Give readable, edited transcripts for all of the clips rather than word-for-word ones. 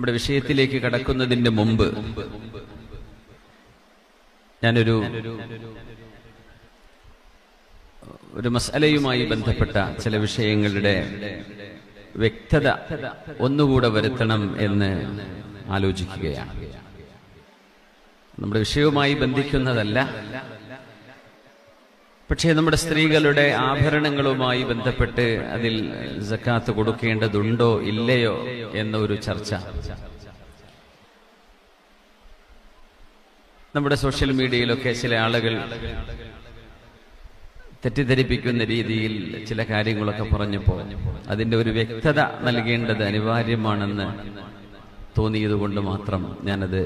നമ്മുടെ വിഷയത്തിലേക്ക് കടക്കുന്നതിന്റെ മുമ്പ് ഞാനൊരു മസ്അലയുമായി ബന്ധപ്പെട്ട ചില വിഷയങ്ങളുടെ വ്യക്തത ഒന്നുകൂടെ വരുത്തണം എന്ന് ആലോചിക്കുകയാണ്. നമ്മുടെ വിഷയവുമായി ബന്ധിക്കുന്നതല്ല, പക്ഷേ നമ്മുടെ സ്ത്രീകളുടെ ആഭരണങ്ങളുമായി ബന്ധപ്പെട്ട് അതിൽ സക്കാത്ത് കൊടുക്കേണ്ടതുണ്ടോ ഇല്ലയോ എന്നൊരു ചർച്ച നമ്മുടെ സോഷ്യൽ മീഡിയയിലൊക്കെ ചില ആളുകൾ തെറ്റിദ്ധരിപ്പിക്കുന്ന രീതിയിൽ ചില കാര്യങ്ങളൊക്കെ പറഞ്ഞപ്പോൾ അതിന്റെ ഒരു വ്യക്തത നൽകേണ്ടത് അനിവാര്യമാണെന്ന് തോന്നിയതുകൊണ്ട് മാത്രം ഞാനത്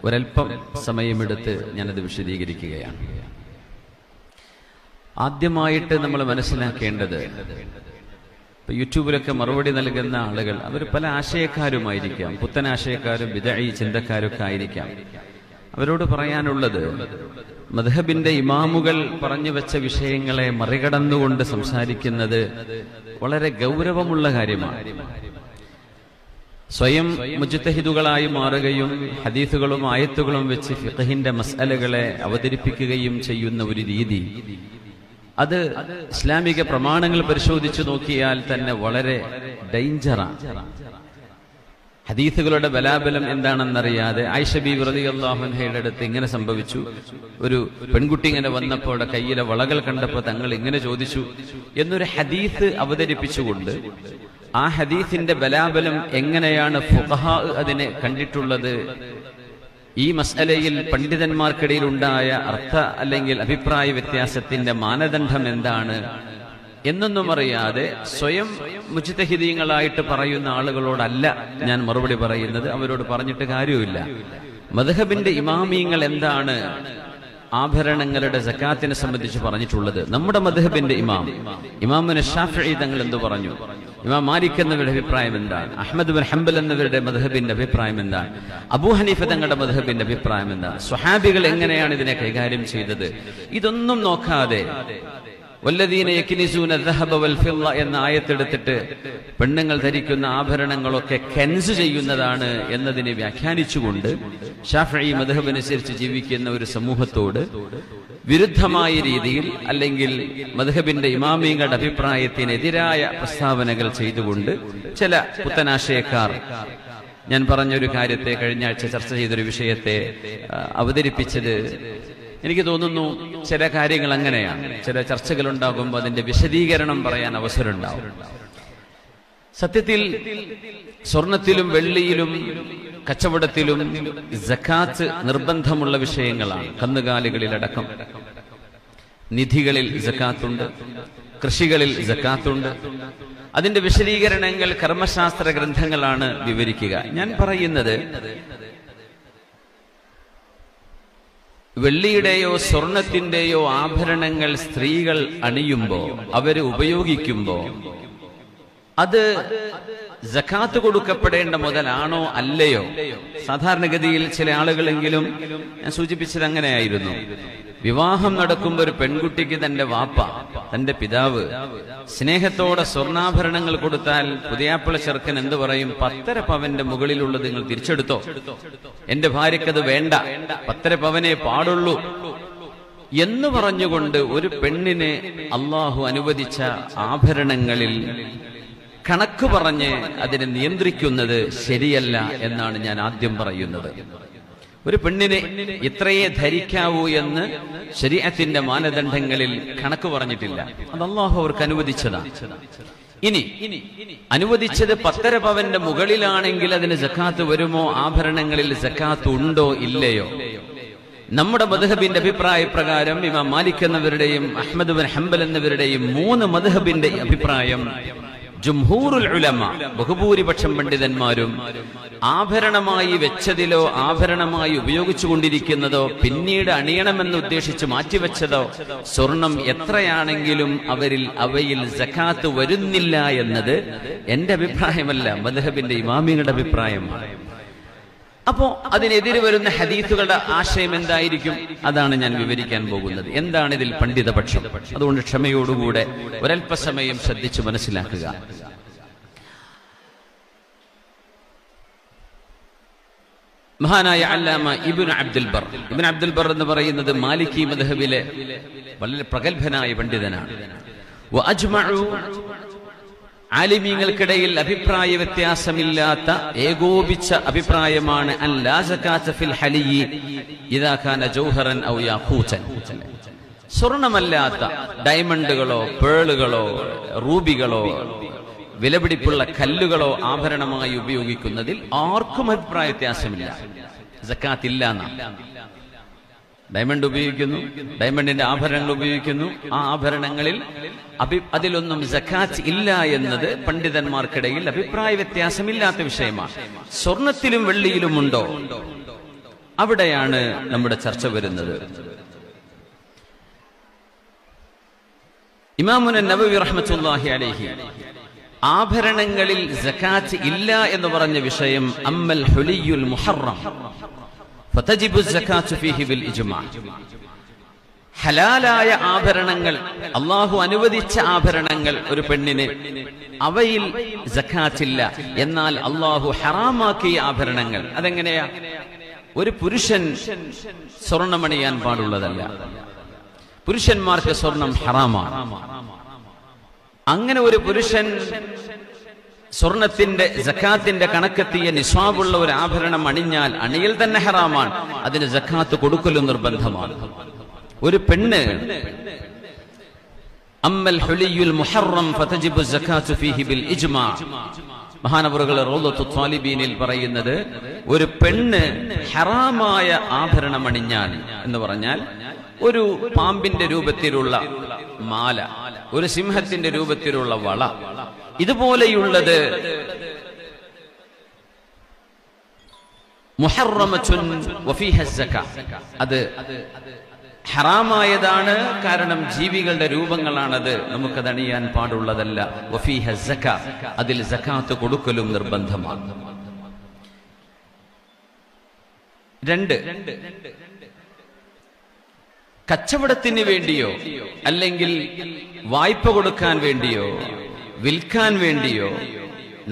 ഒരൽപ്പം സമയമെടുത്ത് ഞാനത് വിശദീകരിക്കുകയാണ്. ആദ്യമായിട്ട് നമ്മൾ മനസ്സിലാക്കേണ്ടത്, ഇപ്പൊ യൂട്യൂബിലൊക്കെ മറുപടി നൽകുന്ന ആളുകൾ അവർ പല ആശയക്കാരുമായിരിക്കാം, പുത്തനാശയക്കാരും ബിദ്അഈ ചിന്തക്കാരൊക്കെ ആയിരിക്കാം. അവരോട് പറയാനുള്ളത്, മദ്ഹബിന്റെ ഇമാമുകൾ പറഞ്ഞു വെച്ച വിഷയങ്ങളെ മറികടന്നുകൊണ്ട് സംസാരിക്കുന്നത് വളരെ ഗൗരവമുള്ള കാര്യമാണ്. സ്വയം മുജ്തഹിദുകളായി മാറുകയും ഹദീസുകളും ആയത്തുകളും വെച്ച് ഫിഖഹിന്റെ മസ്അലകളെ അവതരിപ്പിക്കുകയും ചെയ്യുന്ന ഒരു രീതി, അത് ഇസ്ലാമിക പ്രമാണങ്ങൾ പരിശോധിച്ചു നോക്കിയാൽ തന്നെ വളരെ ഡേഞ്ചറാണ്. ഹദീസുകളുടെ ബലാബലം എന്താണെന്നറിയാതെ ആയിഷ ബീവി റളിയല്ലാഹു അൻഹയുടെ അടുത്ത് ഇങ്ങനെ സംഭവിച്ചു, ഒരു പെൺകുട്ടി ഇങ്ങനെ വന്നപ്പോൾ കയ്യിലെ വളകൾ കണ്ടപ്പോൾ തങ്ങൾ ഇങ്ങനെ ചോദിച്ചു എന്നൊരു ഹദീസ് അവതരിപ്പിച്ചുകൊണ്ട് ആ ഹദീസിന്റെ ബലാബലം എങ്ങനെയാണ് ഫുഖഹാ അതിനെ കണ്ടിട്ടുള്ളത്, ഈ മസ്അലയിൽ പണ്ഡിതന്മാർക്കിടയിൽ ഉണ്ടായ അർത്ഥ അല്ലെങ്കിൽ അഭിപ്രായ വ്യത്യാസത്തിന്റെ മാനദണ്ഡം എന്താണ് എന്നൊന്നും അറിയാതെ സ്വയം മുജ്തഹിദീങ്ങളായിട്ട് പറയുന്ന ആളുകളോടല്ല ഞാൻ മറുപടി പറയുന്നത്. അവരോട് പറഞ്ഞിട്ട് കാര്യമില്ല. മദ്ഹബിന്റെ ഇമാമിയങ്ങൾ എന്താണ് ആഭരണങ്ങളുടെ സക്കാത്തിനെ സംബന്ധിച്ച് പറഞ്ഞിട്ടുള്ളത്? നമ്മുടെ മദ്ഹബിന്റെ ഇമാമുന ശാഫിഈ തങ്ങൾ എന്തു പറഞ്ഞു? ഇമാം മാലിക് എന്നവരുടെ അഭിപ്രായം എന്താണ്? അഹ്മദ് ബിൻ ഹംബൽ എന്നവരുടെ മദ്ഹബിന്റെ അഭിപ്രായം എന്താണ്? അബൂ ഹനീഫ തങ്ങളുടെ മദ്ഹബിന്റെ അഭിപ്രായം എന്താണ്? സ്വഹാബികൾ എങ്ങനെയാണ് ഇതിനെ കൈകാര്യം ചെയ്തത്? ഇതൊന്നും നോക്കാതെ വല്ലദീന യക്നിസൂന ദഹബ വൽ ഫിദ്ദ എന്ന ആയത്തെടുത്തിട്ട് പെണ്ണുങ്ങൾ ധരിക്കുന്ന ആഭരണങ്ങളൊക്കെ കെൻസ് ചെയ്യുന്നതാണ് എന്നതിനെ വ്യാഖ്യാനിച്ചുകൊണ്ട് ശാഫിഈ മദ്ഹബനുസരിച്ച് ജീവിക്കുന്ന ഒരു സമൂഹത്തോട് വിരുദ്ധമായ രീതിയിൽ അല്ലെങ്കിൽ മദ്ഹബിന്റെ ഇമാമിയങ്ങളുടെ അഭിപ്രായത്തിനെതിരായ പ്രസ്താവനകൾ ചെയ്തുകൊണ്ട് ചില പുത്തനാശയക്കാർ, ഞാൻ പറഞ്ഞൊരു കാര്യത്തെ കഴിഞ്ഞ ആഴ്ച ചർച്ച ചെയ്തൊരു വിഷയത്തെ അവതരിപ്പിച്ചത്, എനിക്ക് തോന്നുന്നു ചില കാര്യങ്ങൾ അങ്ങനെയാണ്. ചില ചർച്ചകൾ ഉണ്ടാകുമ്പോൾ അതിന്റെ വിശദീകരണം പറയാൻ അവസരമുണ്ടാവും. സത്യത്തിൽ സ്വർണത്തിലും വെള്ളിയിലും കച്ചവടത്തിലും സക്കാത്ത് നിർബന്ധമുള്ള വിഷയങ്ങളാണ്. കന്നുകാലികളിലടക്കം നിധികളിൽ സക്കാത്തുണ്ട്, കൃഷികളിൽ സക്കാത്തുണ്ട്. അതിന്റെ വിശദീകരണങ്ങൾ കർമ്മശാസ്ത്ര ഗ്രന്ഥങ്ങളാണ് വിവരിക്കുക. ഞാൻ പറയുന്നത്, വെള്ളിയുടെയോ സ്വർണത്തിന്റെയോ ആഭരണങ്ങൾ സ്ത്രീകൾ അണിയുമ്പോ, അവര് ഉപയോഗിക്കുമ്പോ അത് സക്കാത്ത് കൊടുക്കപ്പെടേണ്ട മുതലാണോ അല്ലയോ? സാധാരണഗതിയിൽ ചില ആളുകളെങ്കിലും, ഞാൻ സൂചിപ്പിച്ചത് അങ്ങനെയായിരുന്നു, വിവാഹം നടക്കുമ്പോൾ ഒരു പെൺകുട്ടിക്ക് തന്റെ വാപ്പ, തന്റെ പിതാവ് സ്നേഹത്തോടെ സ്വർണ്ണാഭരണങ്ങൾ കൊടുത്താൽ പുതിയാപ്പിള ചെറുക്കൻ എന്ത് പറയും? 10.5 പവന്റെ മുകളിലുള്ളത് നിങ്ങൾ തിരിച്ചെടുത്തോ, എന്റെ ഭാര്യക്കത് വേണ്ട, 10.5 പവനേ പാടുള്ളൂ എന്ന് പറഞ്ഞുകൊണ്ട് ഒരു പെണ്ണിനെ അള്ളാഹു അനുവദിച്ച ആഭരണങ്ങളിൽ കണക്ക് പറഞ്ഞ് അതിനെ നിയന്ത്രിക്കുന്നത് ശരിയല്ല എന്നാണ് ഞാൻ ആദ്യം പറയുന്നത്. ഒരു പെണ്ണിനെ ഇത്രയേ ധരിക്കാവൂ എന്ന് ശരീഅത്തിന്റെ മാനദണ്ഡങ്ങളിൽ കണക്ക് പറഞ്ഞിട്ടില്ല. അത് അല്ലാഹു അവർക്ക് അനുവദിച്ചതാണ്. ഇനി അനുവദിച്ചത് 10.5 പവന്റെ മുകളിലാണെങ്കിൽ അതിന് സക്കാത്ത് വരുമോ? ആഭരണങ്ങളിൽ സക്കാത്ത് ഉണ്ടോ ഇല്ലയോ? നമ്മുടെ മദ്ഹബിന്റെ അഭിപ്രായ പ്രകാരം ഇമാം മാലിക് എന്നവരുടെയും അഹ്മദ് ബിൻ ഹംബൽ എന്നവരുടെയും 3 മദ്ഹബിന്റെ അഭിപ്രായം, ജംഹൂറുൽ ഉലമ, ബഹുഭൂരിപക്ഷം പണ്ഡിതന്മാരും ആഭരണമായി വെച്ചതിലോ ആഭരണമായി ഉപയോഗിച്ചുകൊണ്ടിരിക്കുന്നതോ പിന്നീട് അണിയണമെന്ന് ഉദ്ദേശിച്ച് മാറ്റിവെച്ചതോ സ്വർണം എത്രയാണെങ്കിലും അവയിൽ സക്കാത്ത് വരുന്നില്ല എന്നത് എന്റെ അഭിപ്രായമല്ല, മദ്ഹബിന്റെ ഇമാമിങ്ങളുടെ അഭിപ്രായമാണ്. അപ്പോ അതിനെതിരെ വരുന്ന ഹദീസുകളുടെ ആശയം എന്തായിരിക്കും? അതാണ് ഞാൻ വിവരിക്കാൻ പോകുന്നത്. എന്താണ് ഇതിൽ പണ്ഡിതപക്ഷം? അതുകൊണ്ട് ക്ഷമയോടുകൂടെ ഒരൽപ്പസമയം ശ്രദ്ധിച്ചു മനസ്സിലാക്കുക. മഹാനായ അല്ലാമ ഇബ്നു അബ്ദുൽ ബർ എന്ന് പറയുന്നത് മാലിക്കി മദ്ഹബിലെ വളരെ പ്രഗത്ഭനായ പണ്ഡിതനാണ്. വഅജ്മഉ ആലിമീങ്ങൾക്കിടയിൽ അഭിപ്രായ വ്യത്യാസമില്ലാത്ത ഏകോപിച്ച അഭിപ്രായമാണ് അൻ ലാ സകാത്ത ഫിൽ ഹലിയി ഇദാ കാന ജൗഹറൻ ഔ യാഖൂതൻ. സ്വർണമല്ലാത്ത ഡയമണ്ടുകളോ പേളുകളോ റൂബികളോ വിലപിടിപ്പുള്ള കല്ലുകളോ ആഭരണമായി ഉപയോഗിക്കുന്നതിൽ ആർക്കും അഭിപ്രായ വ്യത്യാസമില്ല. സക്കാത്ത് ഇല്ല എന്നാണ്. ഡയമണ്ട് ഉപയോഗിക്കുന്നു, ഡയമണ്ടിന്റെ ആഭരണങ്ങൾ ഉപയോഗിക്കുന്നു, ആ ആഭരണങ്ങളിൽ അതിലൊന്നും സക്കാത്ത് ഇല്ല എന്നത് പണ്ഡിതന്മാർക്കിടയിൽ അഭിപ്രായ വ്യത്യാസമില്ലാത്ത വിഷയമാണ്. സ്വർണത്തിലും വെള്ളിയിലും ഉണ്ടോ, അവിടെയാണ് നമ്മുടെ ചർച്ച വരുന്നത്. ഇമാമുന നബവി റഹ്മത്തുള്ളാഹി അലൈഹി ആഭരണങ്ങളിൽ സക്കാത്ത് ഇല്ല എന്ന് പറഞ്ഞ വിഷയം അമ്മൽ ഹുലിയുൽ മുഹറം ഫതജിബു സക്കാത്തു ഫീഹി ബിൽ ഇജ്മാ. ഹലാലായ ആഭരണങ്ങൾ, അല്ലാഹു അനുവദിച്ച ആഭരണങ്ങൾ ഒരു പെണ്ണിന്, അവയിൽ സക്കാത്തില്ല. എന്നാൽ അല്ലാഹു ഹറാമാക്കിയ ആഭരണങ്ങൾ, അതെങ്ങനെയാ? ഒരു പുരുഷൻ സ്വർണ്ണമണിയാൻ പാടുള്ളതല്ല, പുരുഷന്മാർക്ക് സ്വർണം ഹറാമാണ്. അങ്ങനെ ഒരു പുരുഷൻ സ്വർണത്തിന്റെ സക്കാത്തിന്റെ കണക്കെത്തിയ നിസ്വാബുള്ള ഒരു ആഭരണം അണിഞ്ഞാൽ അണിയൽ തന്നെ ഹറാമാണ്, അതിന് സക്കാത്ത് കൊടുക്കലും നിർബന്ധമാണ്. ഒരു പെണ്ണ് അമ്മൽ ഹുലിയുൽ മുഹറം ഫതജിബു സക്കാത്തു ഫീഹി ബിൽ ഇജ്മാ. മഹാനവറുകൾ റൗളത്തുൽ ത്വാലിബീനിൽ പറയുന്നത്, ഒരു പെണ്ണ് ഹറാമായ ആഭരണം അണിഞ്ഞാൽ എന്ന് പറഞ്ഞാൽ ഒരു പാമ്പിന്റെ രൂപത്തിലുള്ള മാല, ഒരു സിംഹത്തിന്റെ രൂപത്തിലുള്ള വള, ഇതുപോലെയുള്ളത് മുഹറമത്തുൻ വഫീഹ സക്കാ, അത് ഹറാമായതാണ്. കാരണം ജീവികളുടെ രൂപങ്ങളാണത്, നമുക്കത് അണിയാൻ പാടുള്ളതല്ല. വഫീഹ സക്കാ, അതിൽ സക്കാത്ത് കൊടുക്കലും നിർബന്ധമാണ്. 2, കച്ചവടത്തിന് വേണ്ടിയോ അല്ലെങ്കിൽ വായ്പ കൊടുക്കാൻ വേണ്ടിയോ വിൽക്കാൻ വേണ്ടിയോ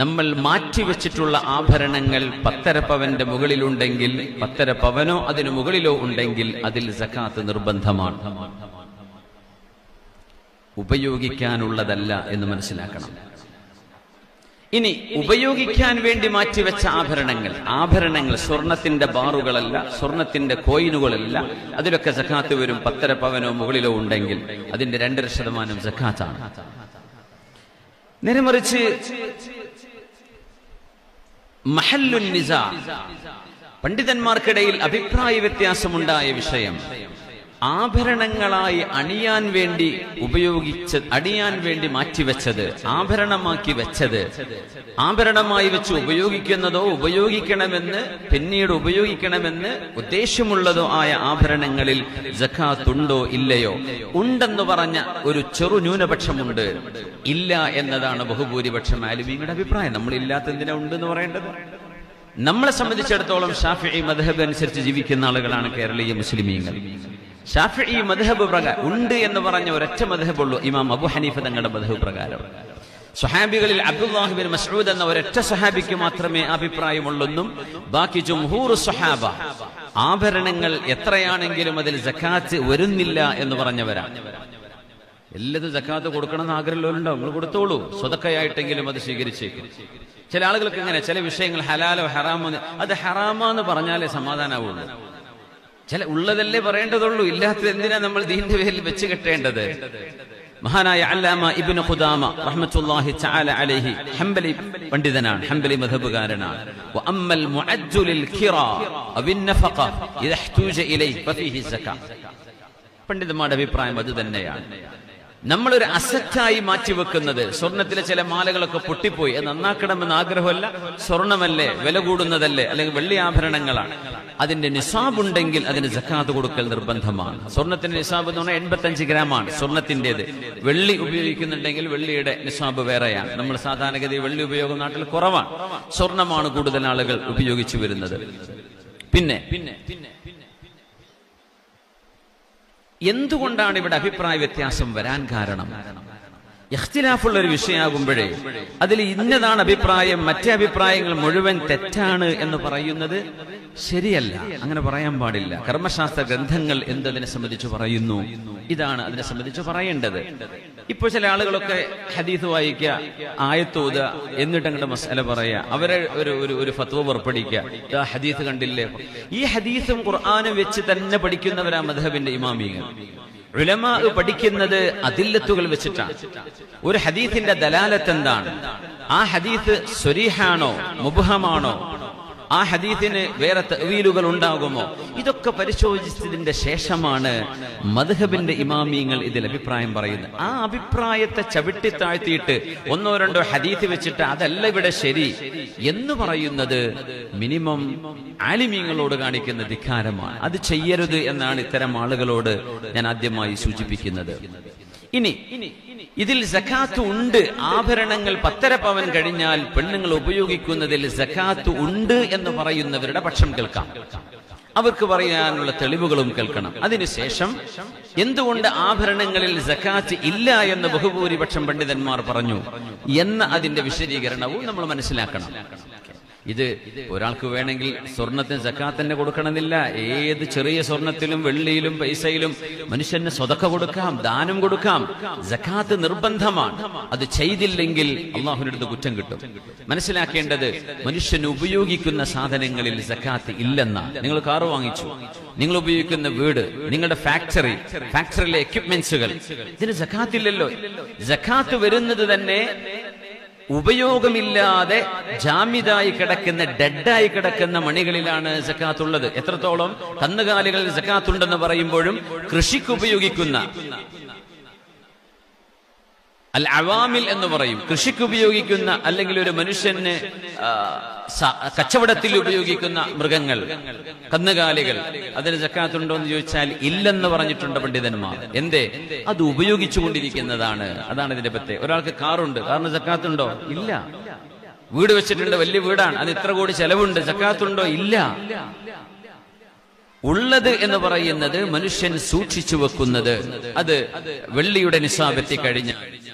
നമ്മൾ മാറ്റിവെച്ചിട്ടുള്ള ആഭരണങ്ങൾ 10 പവന്റെ മുകളിലുണ്ടെങ്കിൽ, 10 പവനോ അതിനു മുകളിലോ ഉണ്ടെങ്കിൽ അതിൽ സക്കാത്ത് നിർബന്ധമാണ്. ഉപയോഗിക്കാനുള്ളതല്ല എന്ന് മനസ്സിലാക്കണം. ഇനി ഉപയോഗിക്കാൻ വേണ്ടി മാറ്റിവെച്ച ആഭരണങ്ങൾ സ്വർണത്തിന്റെ ബാറുകളല്ല, സ്വർണത്തിന്റെ കോയിനുകളല്ല, അതിലൊക്കെ സക്കാത്ത് വരും. 10 പവനോ മുകളിലോ ഉണ്ടെങ്കിൽ അതിന്റെ 2.5% സക്കാത്താണ്. നേരെമറിച്ച് മഹല്ലുൻ നിസാ, പണ്ഡിതന്മാർക്കിടയിൽ അഭിപ്രായ വ്യത്യാസമുണ്ടായ വിഷയം, ആഭരണങ്ങളായി അണിയാൻ വേണ്ടി മാറ്റിവെച്ചത്, ആഭരണമാക്കി വെച്ചത്, ആഭരണമായി വെച്ച് ഉപയോഗിക്കുന്നതോ ഉപയോഗിക്കണമെന്ന് പിന്നീട് ഉപയോഗിക്കണമെന്ന് ഉദ്ദേശമുള്ളതോ ആയ ആഭരണങ്ങളിൽ സക്കാത്തുണ്ടോ ഇല്ലയോ? ഉണ്ടെന്ന് പറഞ്ഞ ഒരു ചെറു ന്യൂനപക്ഷമുണ്ട്, ഇല്ല എന്നതാണ് ബഹുഭൂരിപക്ഷം ആലിമീങ്ങളുടെ അഭിപ്രായം. നമ്മളില്ലാത്ത എന്തിനാ ഉണ്ടെന്ന് പറയേണ്ടത്? നമ്മളെ സംബന്ധിച്ചിടത്തോളം ഷാഫിഈ മദ്ഹബ് അനുസരിച്ച് ജീവിക്കുന്ന ആളുകളാണ് കേരളീയ മുസ്ലിമീങ്ങൾ. ഷാഫിഈ മദ്ഹബ് പ്രകാരം ഉണ്ട് എന്ന് പറഞ്ഞ ഒരൊറ്റ മദ്ഹബുള്ളൂ, ഇമാം അബു ഹനീഫ തങ്ങളുടെ മദ്ഹബ് പ്രകാരം. സ്വഹാബികളിൽ അബ്ദുല്ലാഹി ബിൻ മസ്ഊദ് എന്ന ഒരൊറ്റ സ്വഹാബിക്ക് മാത്രമേ അഭിപ്രായമുള്ളെന്നും ബാക്കി ജംഹൂർ സ്വഹാബ ആഭരണങ്ങൾ എത്രയാണെങ്കിലും അതിൽ സക്കാത്ത് വരുന്നില്ല എന്ന് പറഞ്ഞവരാണ്. എല്ലാതും സക്കാത്ത് കൊടുക്കണമെന്ന് ആഗ്രഹമുള്ളവരുണ്ടാവും, നിങ്ങൾ കൊടുത്തോളൂ, സ്വതക്കയായിട്ടെങ്കിലും അത് സ്വീകരിച്ചേക്കും. ചില ആളുകൾക്ക് ഇങ്ങനെ ചില വിഷയങ്ങൾ ഹലാലോ ഹറാമോ, അത് ഹറാമാന്ന് പറഞ്ഞാലേ സമാധാനാവുള്ളൂ. ചില ഉള്ളതല്ലേ പറയേണ്ടതുള്ളൂ, ഇല്ലാത്തത് എന്തിനാ നമ്മൾ ദീന്റെ പേരിൽ വെച്ച് കെട്ടേണ്ടത്? മഹാനായ അല്ലാമ ഇബ്നു ഖുദാമ റഹ്മത്തുള്ളാഹി തആല അലൈഹി ഹംബലി പണ്ഡിതനാണ്, ഹംബലി മദ്ഹബുകാരനാണ്. വഅമ്മൽ മുഅജ്ജുലിൽ ഖിറാ അവിൻ നഫഖ ഇദ ഇഹ്തൂജ ഇലൈഹി ഫഫീഹി സക്കാ. പണ്ഡിതന്മാരുടെ അഭിപ്രായം അത് തന്നെയാണ്. നമ്മളൊരു അസറ്റായി മാറ്റിവെക്കുന്നത്, സ്വർണത്തിലെ ചില മാലകളൊക്കെ പൊട്ടിപ്പോയി, അത് നന്നാക്കണമെന്ന് ആഗ്രഹമല്ല, സ്വർണമല്ലേ, വില കൂടുന്നതല്ലേ, അല്ലെങ്കിൽ വെള്ളി ആഭരണങ്ങളാണ്, അതിന്റെ നിസാബ് ഉണ്ടെങ്കിൽ അതിന് സക്കാത്ത് കൊടുക്കൽ നിർബന്ധമാണ്. സ്വർണത്തിന്റെ നിസാബ് എന്ന് പറഞ്ഞാൽ 85 ഗ്രാമാണ് സ്വർണത്തിന്റേത്. വെള്ളി ഉപയോഗിക്കുന്നുണ്ടെങ്കിൽ വെള്ളിയുടെ നിസാബ് വേറെയാണ്. നമ്മൾ സാധാരണഗതി വെള്ളി ഉപയോഗം നാട്ടിൽ കുറവാണ്, സ്വർണമാണ് കൂടുതൽ ആളുകൾ ഉപയോഗിച്ചു വരുന്നത്. പിന്നെ എന്തുകൊണ്ടാണ് ഇവിടെ അഭിപ്രായ വ്യത്യാസം വരാൻ കാരണം? ഇഖ്തിലാഫുള്ള ഒരു വിഷയമാകുമ്പോഴേ അതിൽ ഇന്നതാണ് അഭിപ്രായം, മറ്റേ അഭിപ്രായങ്ങൾ മുഴുവൻ തെറ്റാണ് എന്ന് പറയുന്നത് ശരിയല്ല. അങ്ങനെ പറയാൻ പാടില്ല. കർമ്മശാസ്ത്ര ഗ്രന്ഥങ്ങൾ എന്തതിനെ സംബന്ധിച്ച് പറയുന്നു, ഇതാണ് അതിനെ സംബന്ധിച്ച് പറയേണ്ടത്. ഇപ്പൊ ചില ആളുകളൊക്കെ ഹദീസ് വായിക്കുക, ആയത്തോതുക, എന്നിട്ട് അങ്ങോട്ട് മസല പറയുക, അവരെ ഒരു ഫത്വ പുറപ്പെടുവിക്കുക, ഹദീസ് കണ്ടില്ലേ. ഈ ഹദീസും ഖുർആനും വെച്ച് തന്നെ പഠിക്കുന്നവരാ മദ്ഹബിന്റെ ഇമാമികൾ. ഉലമാ പഠിക്കുന്നത് അദില്ലത്തുകൾ വെച്ചിട്ടാണ്. ഒരു ഹദീസിന്റെ ദലാലത്ത് എന്താണ്, ആ ഹദീസ് സ്വരീഹാണോ മുബ്ഹമാണോ, ആ ഹദീസിന് വേറെ തഅ്വീലുകൾ ഉണ്ടാകുമോ, ഇതൊക്കെ പരിശോധിച്ചതിന്റെ ശേഷമാണ് മദ്ഹബിന്റെ ഇമാമിയങ്ങൾ ഇതിൽ അഭിപ്രായം പറയുന്നത്. ആ അഭിപ്രായത്തെ ചവിട്ടി താഴ്ത്തിയിട്ട് ഒന്നോ രണ്ടോ ഹദീസ് വെച്ചിട്ട് അതല്ല ഇവിടെ ശരി എന്ന് പറയുന്നത് മിനിമം ആലിമീങ്ങളോട് കാണിക്കുന്ന ധിക്കാരമാണ്. അത് ചെയ്യരുത് എന്നാണ് ഇത്തരം ആളുകളോട് ഞാൻ ആദ്യമായി സൂചിപ്പിക്കുന്നത്. ഇനി ഇതിൽ സക്കാത്ത് ഉണ്ട്. ആഭരണങ്ങൾ 1.5 പവൻ കഴിഞ്ഞാൽ പെണ്ണുങ്ങൾ ഉപയോഗിക്കുന്നതിൽ സക്കാത്ത് ഉണ്ട് എന്ന് പറയുന്നവരുടെ പക്ഷം കേൾക്കാം. അവർക്ക് പറയാനുള്ള തെളിവുകളും കേൾക്കണം. അതിനുശേഷം എന്തുകൊണ്ട് ആഭരണങ്ങളിൽ സക്കാത്ത് ഇല്ല എന്ന് ബഹുഭൂരിപക്ഷം പണ്ഡിതന്മാർ പറഞ്ഞു എന്ന അതിന്റെ വിശദീകരണവും നമ്മൾ മനസ്സിലാക്കണം. ഇത് ഒരാൾക്ക് വേണമെങ്കിൽ സ്വർണത്തിന് സക്കാത്ത് തന്നെ കൊടുക്കണമെന്നില്ല. ഏത് ചെറിയ സ്വർണത്തിലും വെള്ളിയിലും പൈസയിലും മനുഷ്യന് സ്വതക്ക കൊടുക്കാം, ദാനം കൊടുക്കാം. സക്കാത്ത് നിർബന്ധമാണ്. അത് ചെയ്തില്ലെങ്കിൽ അള്ളാഹുവിന്റെ അടുത്ത് കുറ്റം കിട്ടും. മനസ്സിലാക്കേണ്ടത് മനുഷ്യന് ഉപയോഗിക്കുന്ന സാധനങ്ങളിൽ സക്കാത്ത് ഇല്ലെന്നാണ്. നിങ്ങൾ കാറ് വാങ്ങിച്ചു, നിങ്ങൾ ഉപയോഗിക്കുന്ന വീട്, നിങ്ങളുടെ ഫാക്ടറിയിലെ എക്യുപ്മെന്റ്സുകൾ, ഇതിന് സക്കാത്ത് ഇല്ലല്ലോ. സക്കാത്ത് വരുന്നത് തന്നെ ഉപയോഗമില്ലാതെ ജാമിദായി കിടക്കുന്ന, ഡെഡായി കിടക്കുന്ന മണികളിലാണ് സക്കാത്തുള്ളത്. എത്രത്തോളം കന്നുകാലികളിൽ സക്കാത്തുണ്ടെന്ന് പറയുമ്പോഴും കൃഷിക്ക് ഉപയോഗിക്കുന്ന അൽ അവാമിൽ എന്ന് പറയും, കൃഷിക്ക് ഉപയോഗിക്കുന്ന അല്ലെങ്കിൽ ഒരു മനുഷ്യന് കച്ചവടത്തിൽ ഉപയോഗിക്കുന്ന മൃഗങ്ങൾ, കന്നുകാലികൾ, അതിന് സക്കാത്തുണ്ടോ എന്ന് ചോദിച്ചാൽ ഇല്ലെന്ന് പറഞ്ഞിട്ടുണ്ട് പണ്ഡിതന്മാർ. എന്തേ? അത് ഉപയോഗിച്ചുകൊണ്ടിരിക്കുന്നതാണ്. അതാണ് ഇതിന്റെ പ്രത്യേകത. ഒരാൾക്ക് കാറുണ്ട്, കാറിന് സക്കാത്തുണ്ടോ? ഇല്ല. വീട് വെച്ചിട്ടുണ്ട്, വലിയ വീടാണ്, അത് ഇത്ര കോടി ചെലവുണ്ട്, സക്കാത്തുണ്ടോ? ഇല്ല. ഉള്ളത് എന്ന് പറയുന്നത് മനുഷ്യൻ സൂക്ഷിച്ചു വെക്കുന്നത്, അത് വെള്ളിയുടെ നിസാബെത്തി കഴിഞ്ഞാൽ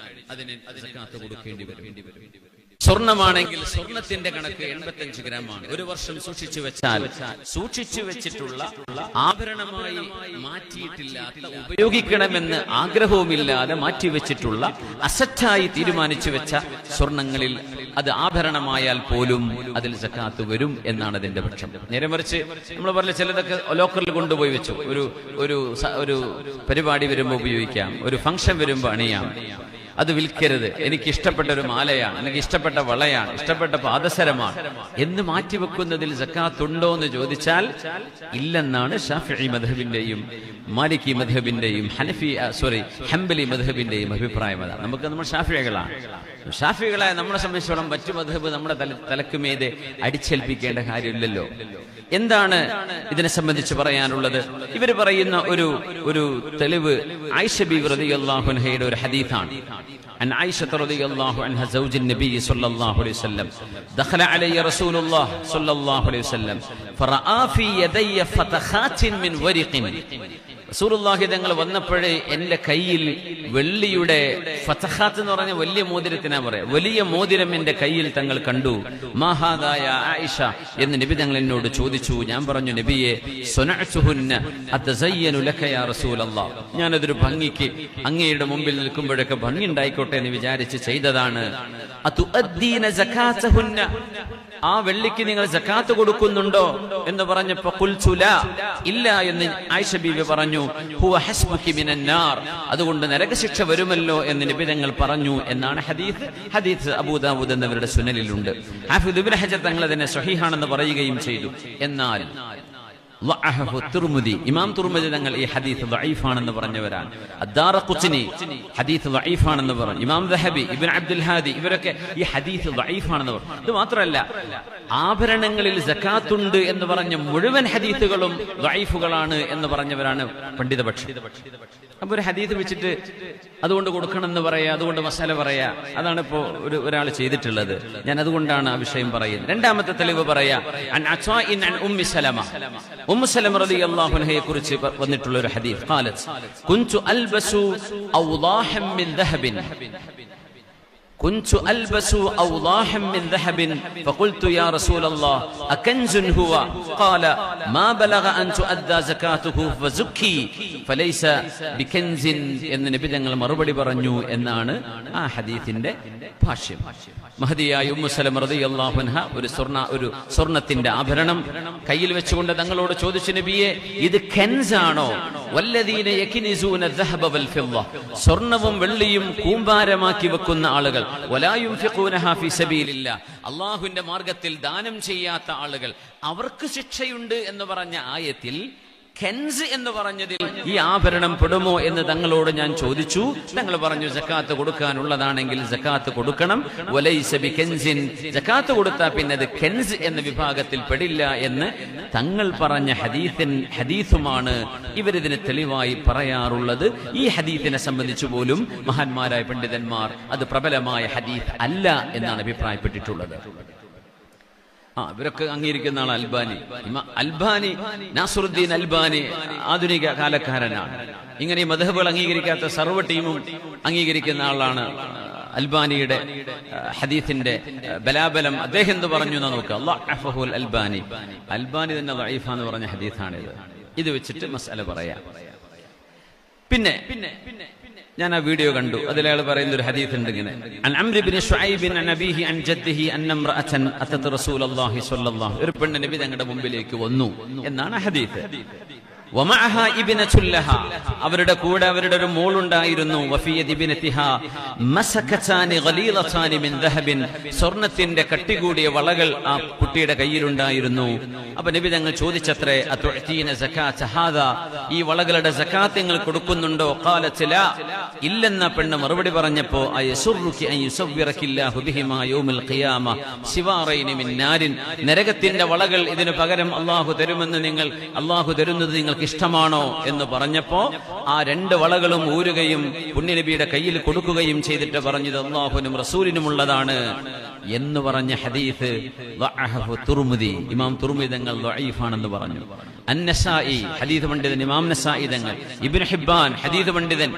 അതിന് സക്കാത്ത് കൊടുക്കേണ്ടി വരും. സ്വർണമാണെങ്കിൽ സ്വർണത്തിന്റെ കണക്ക് 85 ഗ്രാമാണ്. ഒരു വർഷം സൂക്ഷിച്ചു വെച്ചിട്ടുള്ള ആഭരണമായി മാറ്റിയിട്ടില്ലാത്ത, ഉപയോഗിക്കണമെന്ന് ആഗ്രഹവുമില്ലാതെ മാറ്റിവെച്ചിട്ടുള്ള, അസറ്റായി തീരുമാനിച്ചു വെച്ച സ്വർണങ്ങളിൽ അത് ആഭരണമായാൽ പോലും അതിൽ സക്കാത്ത് വരും എന്നാണ് അതിന്റെ പക്ഷം. നേരെ മറിച്ച് നമ്മൾ പറഞ്ഞ ചിലതൊക്കെ ലോക്കറിൽ കൊണ്ടുപോയി വെച്ചു, ഒരു പരിപാടി വരുമ്പോൾ ഉപയോഗിക്കാം, ഒരു ഫംഗ്ഷൻ വരുമ്പോൾ അണിയാം, അത് വിൽക്കരുത്, എനിക്ക് ഇഷ്ടപ്പെട്ട ഒരു മാലയാണ്, എനിക്ക് ഇഷ്ടപ്പെട്ട വളയാണ്, ഇഷ്ടപ്പെട്ട പാദസരമാണ് എന്ന് മാറ്റിവെക്കുന്നതിൽ സക്കാത്ത് ഉണ്ടോ എന്ന് ചോദിച്ചാൽ ഇല്ലെന്നാണ് ഷാഫിഈ മദ്ഹബിന്റെയും മാലിക്കി മദ്ഹബിന്റെയും ഹംബലി മദ്ഹബിന്റെയും അഭിപ്രായം. അതാണ്. നമ്മൾ ഷാഫികളായ നമ്മളെ സംബന്ധിച്ചോളം മറ്റു മദ്ഹബ് നമ്മുടെ തലക്കുമേതെ അടിച്ചേൽപ്പിക്കേണ്ട കാര്യമില്ലല്ലോ. എന്താണ് ഇതിനെ സംബന്ധിച്ച് പറയാനുള്ളത്? ഇവർ പറയുന്ന ഒരു തെളിവ് ആയിഷ ബീവി റളിയല്ലാഹു അൻഹയുടെ ഒരു ഹദീസാണ്. عن عائشة رضي الله عنها زوج النبي صلى الله عليه وسلم دخل علي رسول الله صلى الله عليه وسلم فرأى في يدي فتخات من ورق. റസൂലുള്ളാഹി തങ്ങൾ വന്നപ്പോഴേ എന്റെ കയ്യിൽ വെള്ളിയുടെ ഫതഖാത്ത് എന്ന് പറഞ്ഞ വലിയ മോതിരത്തിനാ പറയാ, വലിയ മോതിരം എന്റെ കയ്യിൽ തങ്ങൾ കണ്ടു. മാഹാദായ ആയിഷ എന്ന് നബി തങ്ങൾ എന്നോട് ചോദിച്ചു. ഞാൻ പറഞ്ഞു, നബിയെ, സ്വനഅതുഹുന്ന അതസയ്യനു ലക യാ റസൂലല്ലാഹ്, ഞാനതൊരു ഭംഗിക്ക് അങ്ങയുടെ മുമ്പിൽ നിൽക്കുമ്പോഴൊക്കെ ഭംഗി ഉണ്ടായിക്കോട്ടെ എന്ന് വിചാരിച്ച് ചെയ്തതാണ്. അതുഅദ്ദീന സകാതഹുന്ന, ആ വെള്ളിക്ക് നിങ്ങൾ സക്കാത്ത് കൊടുക്കുന്നുണ്ടോ എന്ന് പറഞ്ഞപ്പോ ഖുൽതു ലാ, ഇല്ല എന്ന് ആയിഷ ബീവി പറഞ്ഞു. ഹുവ ഹസ്ബുകി മിനൻ നാർ, അതുകൊണ്ട് നരകശിക്ഷ വരുമല്ലോ എന്ന് നബി തങ്ങൾ പറഞ്ഞു എന്നാണ് ഹദീസ് അബൂ ദാവൂദ് എന്നിവരുടെ സുനനിലുണ്ട്. ഹാഫിദ് ഇബ്നു ഹജർ തങ്ങൾ അതിനെ സ്വഹീഹാണെന്ന് പറയുകയും ചെയ്തു. എന്നാൽ ഇമാം തുർമുദി തങ്ങൾ ഈ ഹദീസ് ദഈഫാണെന്ന് പറഞ്ഞവരാണ്. അദ്ദാറഖുത്നി ഹദീസ് ദഈഫാണെന്ന് പറഞ്ഞു. ഇമാം ദഹബി, ഇബ്നു അബ്ദുൽ ഹാദി ഇവരൊക്കെ ഈ ഹദീസ് ദഈഫാണെന്ന് പറഞ്ഞു. ഇത് മാത്രമല്ല, ആഭരണങ്ങളിൽ സക്കാത്തുണ്ട് എന്ന് പറഞ്ഞ മുഴുവൻ ഹദീസുകളും ദഈഫുകളാണ് എന്ന് പറഞ്ഞവരാണ് പണ്ഡിതപക്ഷം. അപ്പൊ ഒരു ഹദീസ് വെച്ചിട്ട് അതുകൊണ്ട് കൊടുക്കണം എന്ന് പറയാ, അതുകൊണ്ട് മസാല പറയാ, അതാണ് ഇപ്പോ ഒരാൾ ചെയ്തിട്ടുള്ളത്. ഞാൻ അതുകൊണ്ടാണ് ആ വിഷയം പറയുന്നത്. രണ്ടാമത്തെ തെളിവ് പറയാ, ഉമ്മു സലമ റളിയല്ലാഹു അൻഹയെ കുറിച്ച് വന്നിട്ടുള്ള ഒരു ഹദീസ്. ഖാലത് കുൻതു അൽബസു ഔളാഹൻ മിൻ ദഹബിൻ, കുൻതു അൽബസു ഔളാഹൻ മിൻ ദഹബിൻ ഫഖുൽതു യാ റസൂലല്ലാഹ് അകൻസുൻ ഹുവ ഖാല മാ ബലഗ അൻ തുഅദ്ദാ സകാതുഹു ഫസുക്കി ഫലൈസ ബികൻസിൻ എന്ന് നബി തങ്ങൾ മറുപടി പറഞ്ഞു എന്നാണ് ആ ഹദീസിന്റെ ഭാഷ്യം. മഹദിയായ ഉമ്മു സലമ റളിയല്ലാഹു അൻഹ ഒരു സ്വർണത്തിന്റെ ആഭരണം കയ്യിൽ വെച്ചുകൊണ്ട് തങ്ങളോട് ചോദിച്ചു, നബിയെ ഇത് കൻസാണോ? വല്ലദീന യക്നിസൂന ദഹബ വൽ ഫിദ്ദ, സ്വർണവും വെള്ളിയും കൂമ്പാരമാക്കി വെക്കുന്ന ആളുകൾ, വലാ യുൻഫിഖൂനഹാ ഫീ സബീലില്ലാഹ്, അല്ലാഹുവിന്റെ മാർഗ്ഗത്തിൽ ദാനം ചെയ്യാത്ത ആളുകൾ, അവർക്ക് ശിക്ഷയുണ്ട് എന്ന് പറഞ്ഞ ആയത്തിൽ കെൻസ് എന്ന് പറഞ്ഞതിൽ ഈ ആഭരണം പെടുമോ എന്ന് തങ്ങളോട് ഞാൻ ചോദിച്ചു. തങ്ങൾ പറഞ്ഞു, സക്കാത്ത് കൊടുക്കാനുള്ളതാണെങ്കിൽ സക്കാത്ത് കൊടുക്കണം. വലൈസ ബികൻസിൻ, സക്കാത്ത് കൊടുത്താൽ പിന്നെ അത് കെൻസ് എന്ന വിഭാഗത്തിൽ പെടില്ല എന്ന് തങ്ങൾ പറഞ്ഞ ഹദീസുമാണ് ഇവരിതിന് തെളിവായി പറയാറുള്ളത്. ഈ ഹദീസിനെ സംബന്ധിച്ചു പോലും മഹാന്മാരായ പണ്ഡിതന്മാർ അത് പ്രബലമായ ഹദീസ് അല്ല എന്നാണ് അഭിപ്രായപ്പെട്ടിട്ടുള്ളത്. ഇവരൊക്കെ അംഗീകരിക്കുന്ന ആൾ അൽബാനി നാസറുദ്ദീൻ അൽബാനി ആധുനിക കാലക്കാരനാണ്. ഇങ്ങനെ ഈ മദ്ഹബുകൾ അംഗീകരിക്കാത്ത സർവ്വ ടീമും അംഗീകരിക്കുന്ന ആളാണ്. അൽബാനിയുടെ ഹദീസിന്റെ ബലാബലം അദ്ദേഹം എന്ത് പറഞ്ഞു എന്ന് നോക്കുക. അല്ലാഹുൽ അൽബാനി തന്നെ ദഈഫ എന്ന് പറഞ്ഞ ഹദീസാണിത്. ഇത് വെച്ചിട്ട് മസ്അല പറയാം. പിന്നെ ഞാൻ ആ വീഡിയോ കണ്ടു. അതിലയാൾ പറയുന്ന ഒരു ഹദീസ് ഉണ്ട് ഇങ്ങനെ, അൻ അംർ ഇബ്നു ശുഐബ് അൻ അബീഹി അൻ ജദ്ദിഹി അന്ന ഇംറഅതൻ അതത് റസൂലുള്ളാഹി സ്വല്ലല്ലാഹു, ഒരു പെണ്ണ് നബി തങ്ങളുടെ മുമ്പിലേക്ക് വന്നു എന്നാണ് ഹദീസ്. വമഅഹ ഇബ്നതുല്ലഹ, അവരുടെ കൂടെ അവരുടെ ഒരു മോൾ ഉണ്ടായിരുന്നു. വഫിയദി ഇബ്നതിഹാ മസകതാനി ഗലീലതാനി മിൻ ദഹബിൻ, സ്വർണത്തിന്റെ കട്ടികൂടിയ വളകൾ ആ കുട്ടിയുടെ കയ്യിലുണ്ടായിരുന്നു. അപ്പോൾ നബി തങ്ങൾ ചോദിച്ചത്രേ, അതുഅതീന സകാത ഹാദാ, ഈ വളകളുടെ സകാത്ത് നിങ്ങൾ കൊടുക്കുന്നുണ്ടോ? ഖാലത് ലാ, ഇല്ലെന്ന പെണ്ണ് മറുപടി പറഞ്ഞപ്പോൾ, അയസുറുകി അൻ യുസവ്വിറകില്ലാഹു ബിഹിമാ യൗമൽ ഖിയാമ സിവാറൈനി മിൻ നാരിൻ, നരകത്തിന്റെ വളകൾ ഇതിനു പകരം അല്ലാഹു തരുമെന്ന് അല്ലാഹു തരുന്നത് നിങ്ങൾക്ക് ഇഷ്ടമാണോ എന്ന് പറഞ്ഞപ്പോ ആ രണ്ട് വളകളും ഊരുകയും പുണ്യനബിയുടെ കയ്യിൽ കൊടുക്കുകയും ചെയ്തിട്ട് പറഞ്ഞത് അല്ലാഹുവിനും റസൂലിനുമുള്ളതാണ് എന്ന് പറഞ്ഞ ഹദീസ് തുർമുദി, ഇമാം തുർമുദി തങ്ങൾ ദഈഫാണെന്ന് പറഞ്ഞു. അന്നസായി ഹദീസ് പണ്ഡിതൻ ഇമാം നസായി തങ്ങൾ, ഇബ്നു ഹിബ്ബാൻ ഹദീസ് പണ്ഡിതൻ,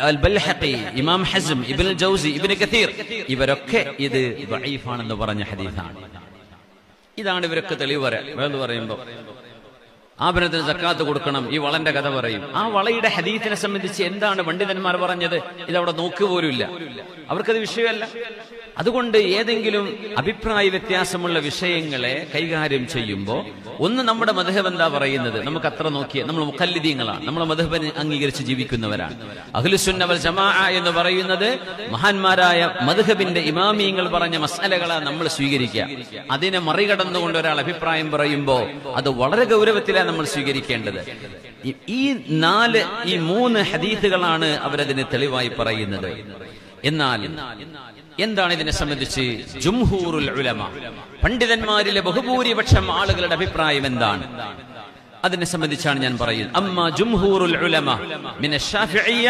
അൽ ബൽഹഖി, ഇമാം ഹസ്ം, ഇബ്നുൽ ജൗസി, ഇബ്നു കതീർ, ഇവരൊക്കെ ഇത് ദഈഫാണെന്ന് പറഞ്ഞ ഹദീസാണ്. ഇതാണ് ഇവരൊക്കെ തെളിവ് പറയുമ്പോൾ ആഭരണത്തിന് സക്കാത്ത് കൊടുക്കണം. ഈ വളന്റെ കഥ പറയും. ആ വളയുടെ ഹദീസിനെ സംബന്ധിച്ച് എന്താണ് പണ്ഡിതന്മാർ പറഞ്ഞത് ഇതവിടെ നോക്കുപോലുമില്ല. അവർക്കത് വിഷയമല്ല. അതുകൊണ്ട് ഏതെങ്കിലും അഭിപ്രായ വ്യത്യാസമുള്ള വിഷയങ്ങളെ കൈകാര്യം ചെയ്യുമ്പോൾ ഒന്ന് നമ്മുടെ മദ്ഹബ് എന്താ പറയുന്നത് നമുക്ക് അത്ര നോക്കിയ, നമ്മൾ മുഖല്ലിദീങ്ങളാണ്, നമ്മളെ മദ്ഹബിനെ അംഗീകരിച്ച് ജീവിക്കുന്നവരാണ്. അഹ്ലുസുന്ന വൽ ജമാഅ എന്ന് പറയുന്നത് മഹാന്മാരായ മദ്ഹബിന്റെ ഇമാമിയങ്ങൾ പറഞ്ഞ മസ്അലകളെ നമ്മൾ സ്വീകരിക്കുക. അതിനെ മറികടന്നുകൊണ്ട് ഒരാൾ അഭിപ്രായം പറയുമ്പോൾ അത് വളരെ ഗൗരവത്തിലാണ് നമ്മൾ സ്വീകരിക്കേണ്ടത്. ഈ മൂന്ന് ഹദീസുകളാണ് അവരതിന് തെളിവായി പറയുന്നത്. എന്നാൽ എന്താണ് ഇതിനെ സംബന്ധിച്ച് ജുംഹൂറുൽ ഉലമ, പണ്ഡിതന്മാരിലെ ബഹുഭൂരിപക്ഷം ആളുകളുടെ അഭിപ്രായം എന്താണ്? അതിനെ സംബന്ധിച്ചാണ് ഞാൻ പറയുന്നത്. അമ്മാ ജുംഹൂറുൽ ഉലമ മിന ശാഫിഇയ്യ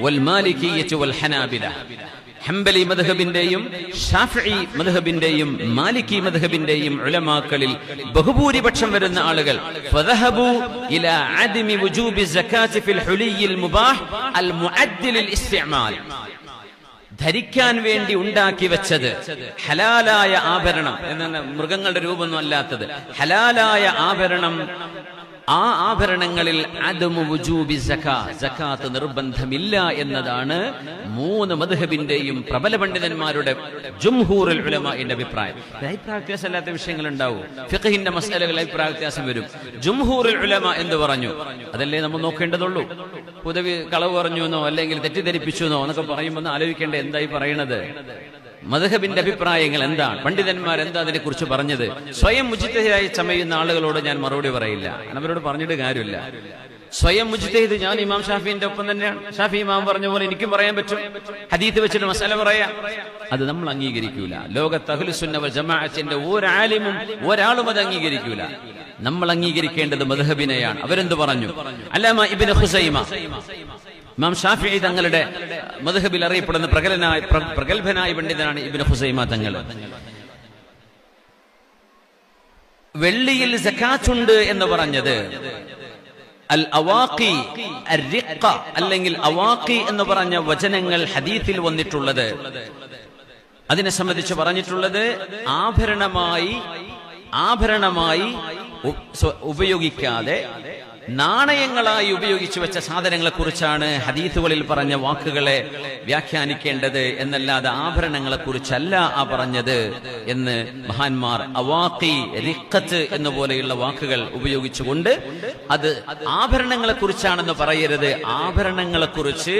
വൽ മാലികിയ്യ വൽ ഹനാബില, ഹംബലി മദ്ഹബിന്റെയും ഷാഫിഈ മദ്ഹബിന്റെയും മാലിക്കി മദ്ഹബിന്റെയും ഉലമാക്കളിൽ ബഹുഭൂരിപക്ഷം വരുന്ന ആളുകൾ ഫദഹബു ഇലാ അദ്മി വുജൂബി സകാത്തി ഫിൽ ഹുലിയിൽ മുബാഹ് അൽ മുഅദ്ദിൽ ലിൽ ഇസ്തിഅമാൽ, ധരിക്കാൻ വേണ്ടി ഉണ്ടാക്കി വെച്ചത് ഹലാലായ ആഭരണം എന്നാണ്, മൃഗങ്ങളുടെ രൂപമൊന്നും അല്ലാത്തത്, ഹലാലായ ആഭരണം, ആ ആഭരണങ്ങളിൽ അദമു വുജൂബി സകാത്ത് നിർബന്ധമില്ല എന്നതാണ് മൂന്ന് മദ്ഹബിന്റെയും പ്രബല പണ്ഡിതന്മാരുടെ ജുംഹൂറുൽ ഉലമാഇന്റെ അഭിപ്രായം. അഭിപ്രായ വ്യത്യാസമല്ലാത്ത വിഷയങ്ങൾ ഉണ്ടാവും, ഫിഖഹിന്റെ മസ്അലകൾ അഭിപ്രായ വ്യത്യാസം വരും. ജുംഹൂറുൽ ഉലമ എന്ന് പറഞ്ഞു, അതല്ലേ നമ്മൾ നോക്കേണ്ടതുള്ളൂ. പൊതുവെ കളവ് പറഞ്ഞു എന്നോ അല്ലെങ്കിൽ തെറ്റിദ്ധരിപ്പിച്ചു എന്നോ എന്നൊക്കെ പറയുമ്പോൾ ആലോചിക്കേണ്ട എന്തായി പറയണത്, മദ്ഹബിന്റെ അഭിപ്രായങ്ങൾ എന്താണ്, പണ്ഡിതന്മാർ എന്താ അതിനെ കുറിച്ച് പറഞ്ഞത്. സ്വയം മുജ്തഹിദായി ചമയുന്ന ആളുകളോട് ഞാൻ മറുപടി പറയില്ല, അവരോട് പറഞ്ഞിട്ട് കാര്യമില്ല. സ്വയം മുജ്തഹിദ്, ഞാൻ ഇമാം ഷാഫിന്റെ ഒപ്പം തന്നെയാണ്. ഷാഫി ഇമാം പറഞ്ഞ പോലെ എനിക്കും പറയാൻ പറ്റും, ഹദീത്ത് വെച്ചിട്ട് മസല പറയാം. അത് നമ്മൾ അംഗീകരിക്കൂല. ലോകത്ത് അഹ്ലുസുന്ന വൽ ജമാഅത്തിന്റെ ഒരാലിമും ഒരാളും അത് അംഗീകരിക്കൂല. നമ്മൾ അംഗീകരിക്കേണ്ടത് മദ്ഹബിനെയാണ്. അവരെന്ത് പറഞ്ഞു? അല്ലാമ ഇബ്നു ഖുസൈമ, ഇമാം ഷാഫിഈ തങ്ങളുടെ മദ്ഹബിൽ അറിയപ്പെടുന്ന പ്രഗൽഭനായ പണ്ഡിതനാണ് ഇബ്നു ഖുസൈമ തങ്ങൾ. വെള്ളിയിൽ സകാത്തുണ്ട് എന്ന് പറഞ്ഞത് അൽ അവാഖി അർറിഖ അല്ലെങ്കിൽ അവാഖി എന്ന് പറഞ്ഞ വചനങ്ങൾ ഹദീസിൽ വന്നിട്ടുള്ളത് അതിനെ സംബന്ധിച്ച് പറഞ്ഞിട്ടുള്ളത് ആഭരണമായി ഉപയോഗിക്കാതെ നാണയങ്ങളായി ഉപയോഗിച്ചു വെച്ച സാധനങ്ങളെ കുറിച്ചാണ് ഹദീസുകളിൽ പറഞ്ഞ വാക്കുകളെ വ്യാഖ്യാനിക്കേണ്ടത് എന്നല്ലാതെ ആഭരണങ്ങളെ കുറിച്ചല്ല പറഞ്ഞത് എന്ന് മഹാന്മാർ അവാഖി, റിഖത്ത് എന്നുപോലെയുള്ള വാക്കുകൾ ഉപയോഗിച്ചുകൊണ്ട് അത് ആഭരണങ്ങളെ കുറിച്ചാണെന്ന് പറയരുത്. ആഭരണങ്ങളെ കുറിച്ച്